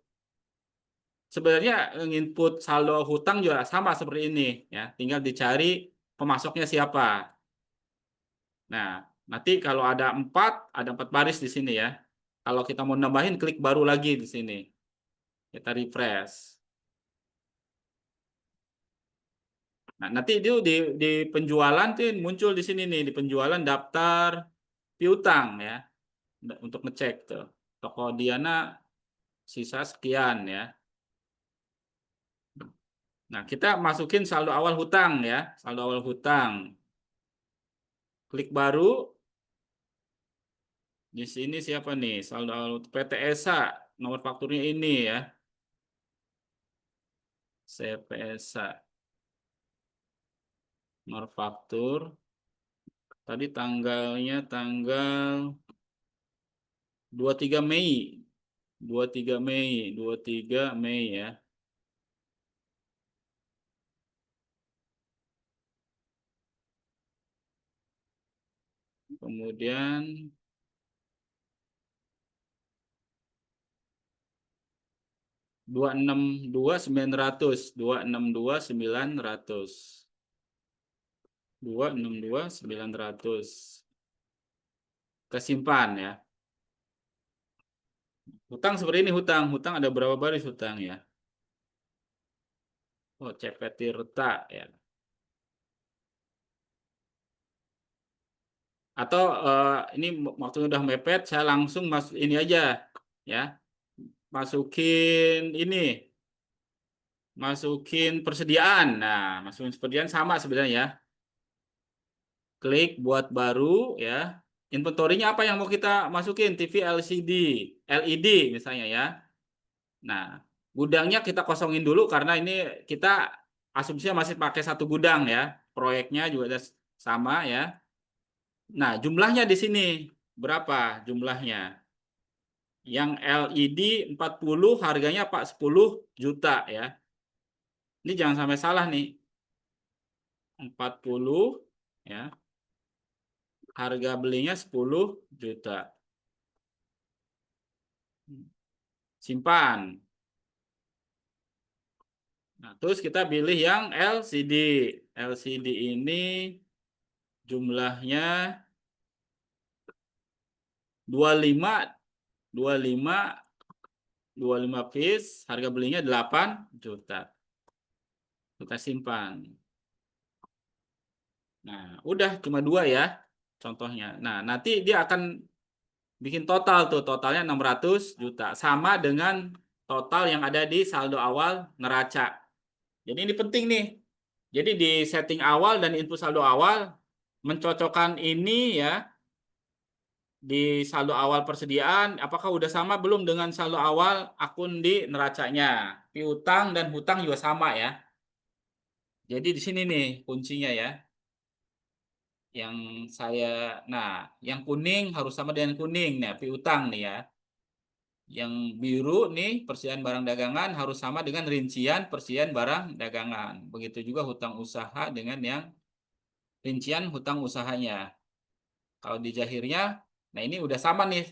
Sebenarnya input saldo hutang juga sama seperti ini ya. Tinggal dicari pemasoknya siapa. Nah, Nanti kalau ada 4 baris di sini ya. Kalau kita mau nambahin, klik baru lagi di sini. Kita refresh. Nah, nanti itu di penjualan tuh muncul di sini nih, di penjualan daftar piutang ya. Untuk ngecek tuh. Toko Diana sisa sekian ya. Nah, kita masukin saldo awal hutang ya, saldo awal hutang. Klik baru. Di sini siapa nih? Saldo awal PT Esa, nomor fakturnya ini ya. CP Esa. Nomor faktur. Tadi tanggalnya tanggal 23 Mei. 23 Mei, 23 Mei ya. Kemudian 262.900, 262.900. 262.900. Kesimpan ya. Hutang seperti ini, hutang ada berapa baris hutang ya? Oh, CP Tirta ya. Atau ini waktu udah mepet, saya langsung masuk ini aja ya. Masukin persediaan. Nah, masukin persediaan sama sebenarnya ya. Klik buat baru ya. Inventorinya apa yang mau kita masukin? TV LCD, LED misalnya ya. Nah, gudangnya kita kosongin dulu karena ini kita asumsinya masih pakai satu gudang ya. Proyeknya juga ada sama ya. Nah, jumlahnya di sini berapa jumlahnya? Yang LED 40 harganya Pak 10 juta ya. Ini jangan sampai salah nih. 40 ya. Harga belinya 10 juta. Simpan. Nah, terus kita pilih yang LCD. LCD ini jumlahnya 25 piece, harga belinya 8 juta. Kita simpan. Nah, udah cuma 2 ya contohnya. Nah, nanti dia akan bikin total tuh, totalnya 600 juta. Sama dengan total yang ada di saldo awal neraca. Jadi ini penting nih. Jadi di setting awal dan input saldo awal, mencocokkan ini ya, di saldo awal persediaan, apakah udah sama belum dengan saldo awal akun di neracanya? Piutang dan hutang juga sama ya. Jadi di sini nih kuncinya ya. Yang yang kuning harus sama dengan kuning nih, piutang nih ya. Yang biru nih persediaan barang dagangan harus sama dengan rincian persediaan barang dagangan. Begitu juga hutang usaha dengan yang rincian hutang usahanya. Kalau di Jahirnya, nah ini udah sama nih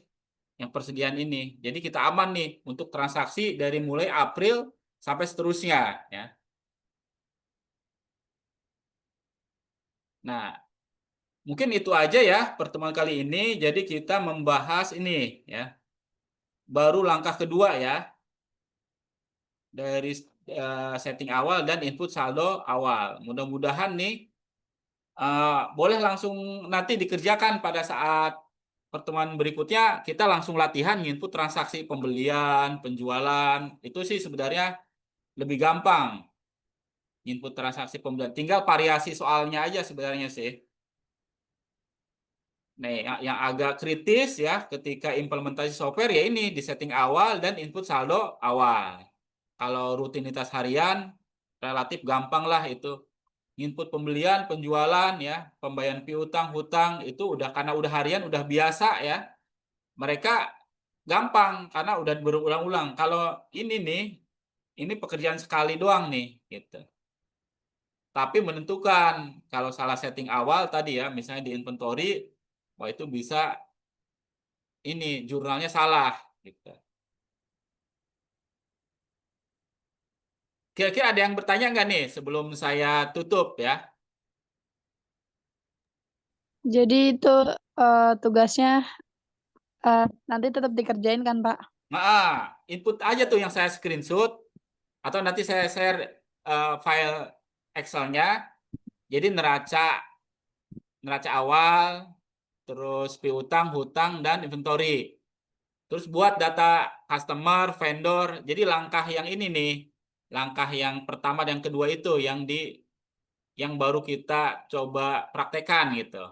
yang persediaan ini. Jadi kita aman nih untuk transaksi dari mulai April sampai seterusnya ya. Nah, mungkin itu aja ya pertemuan kali ini. Jadi kita membahas ini ya. Baru langkah kedua ya dari setting awal dan input saldo awal. Mudah-mudahan nih boleh langsung nanti dikerjakan pada saat pertemuan berikutnya kita langsung latihan input transaksi pembelian, penjualan. Itu sih sebenarnya lebih gampang input transaksi pembelian. Tinggal variasi soalnya aja sebenarnya sih. Nah, yang agak kritis ya ketika implementasi software ya ini di setting awal dan input saldo awal. Kalau rutinitas harian relatif gampang lah itu. Input pembelian, penjualan ya, pembayaran piutang, hutang itu udah karena udah harian udah biasa ya. Mereka gampang karena udah berulang-ulang. Kalau ini nih, ini pekerjaan sekali doang nih gitu. Tapi menentukan kalau salah setting awal tadi ya, misalnya di inventory, wah itu bisa ini jurnalnya salah gitu. Kira-kira ada yang bertanya nggak nih sebelum saya tutup ya? Jadi itu tugasnya nanti tetap dikerjain kan, Pak? Nah, input aja tuh yang saya screenshot atau nanti saya share file Excel-nya. Jadi neraca awal, terus piutang, hutang, dan inventory. Terus buat data customer, vendor. Jadi langkah yang ini nih, langkah yang pertama dan kedua itu yang baru kita coba praktekkan gitu.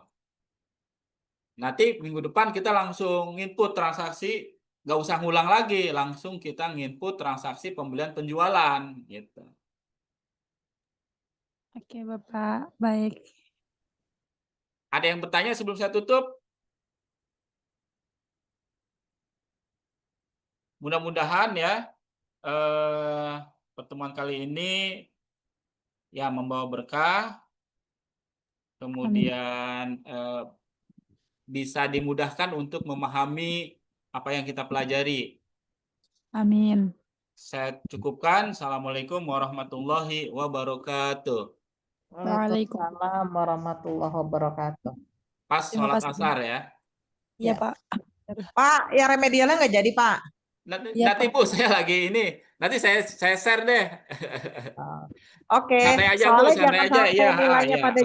Nanti minggu depan kita langsung input transaksi, nggak usah ngulang lagi, langsung kita nginput transaksi pembelian penjualan gitu. Oke, Bapak. Baik. Ada yang bertanya sebelum saya tutup? Mudah-mudahan ya pertemuan kali ini ya membawa berkah, kemudian bisa dimudahkan untuk memahami apa yang kita pelajari. Amin. Saya cukupkan. Assalamualaikum warahmatullahi wabarakatuh. Waalaikumsalam warahmatullahi wabarakatuh. Pas Terima sholat kasih. asar ya. Iya, Ya. Pak. Pak, yang remedialnya nggak jadi, Pak. Iya, Nanti Pak. Bu, saya lagi ini. Nanti saya share deh. Oke, Santai aja Bu, soalnya santai jangan aja. sampai Iya, nilainya iya. pada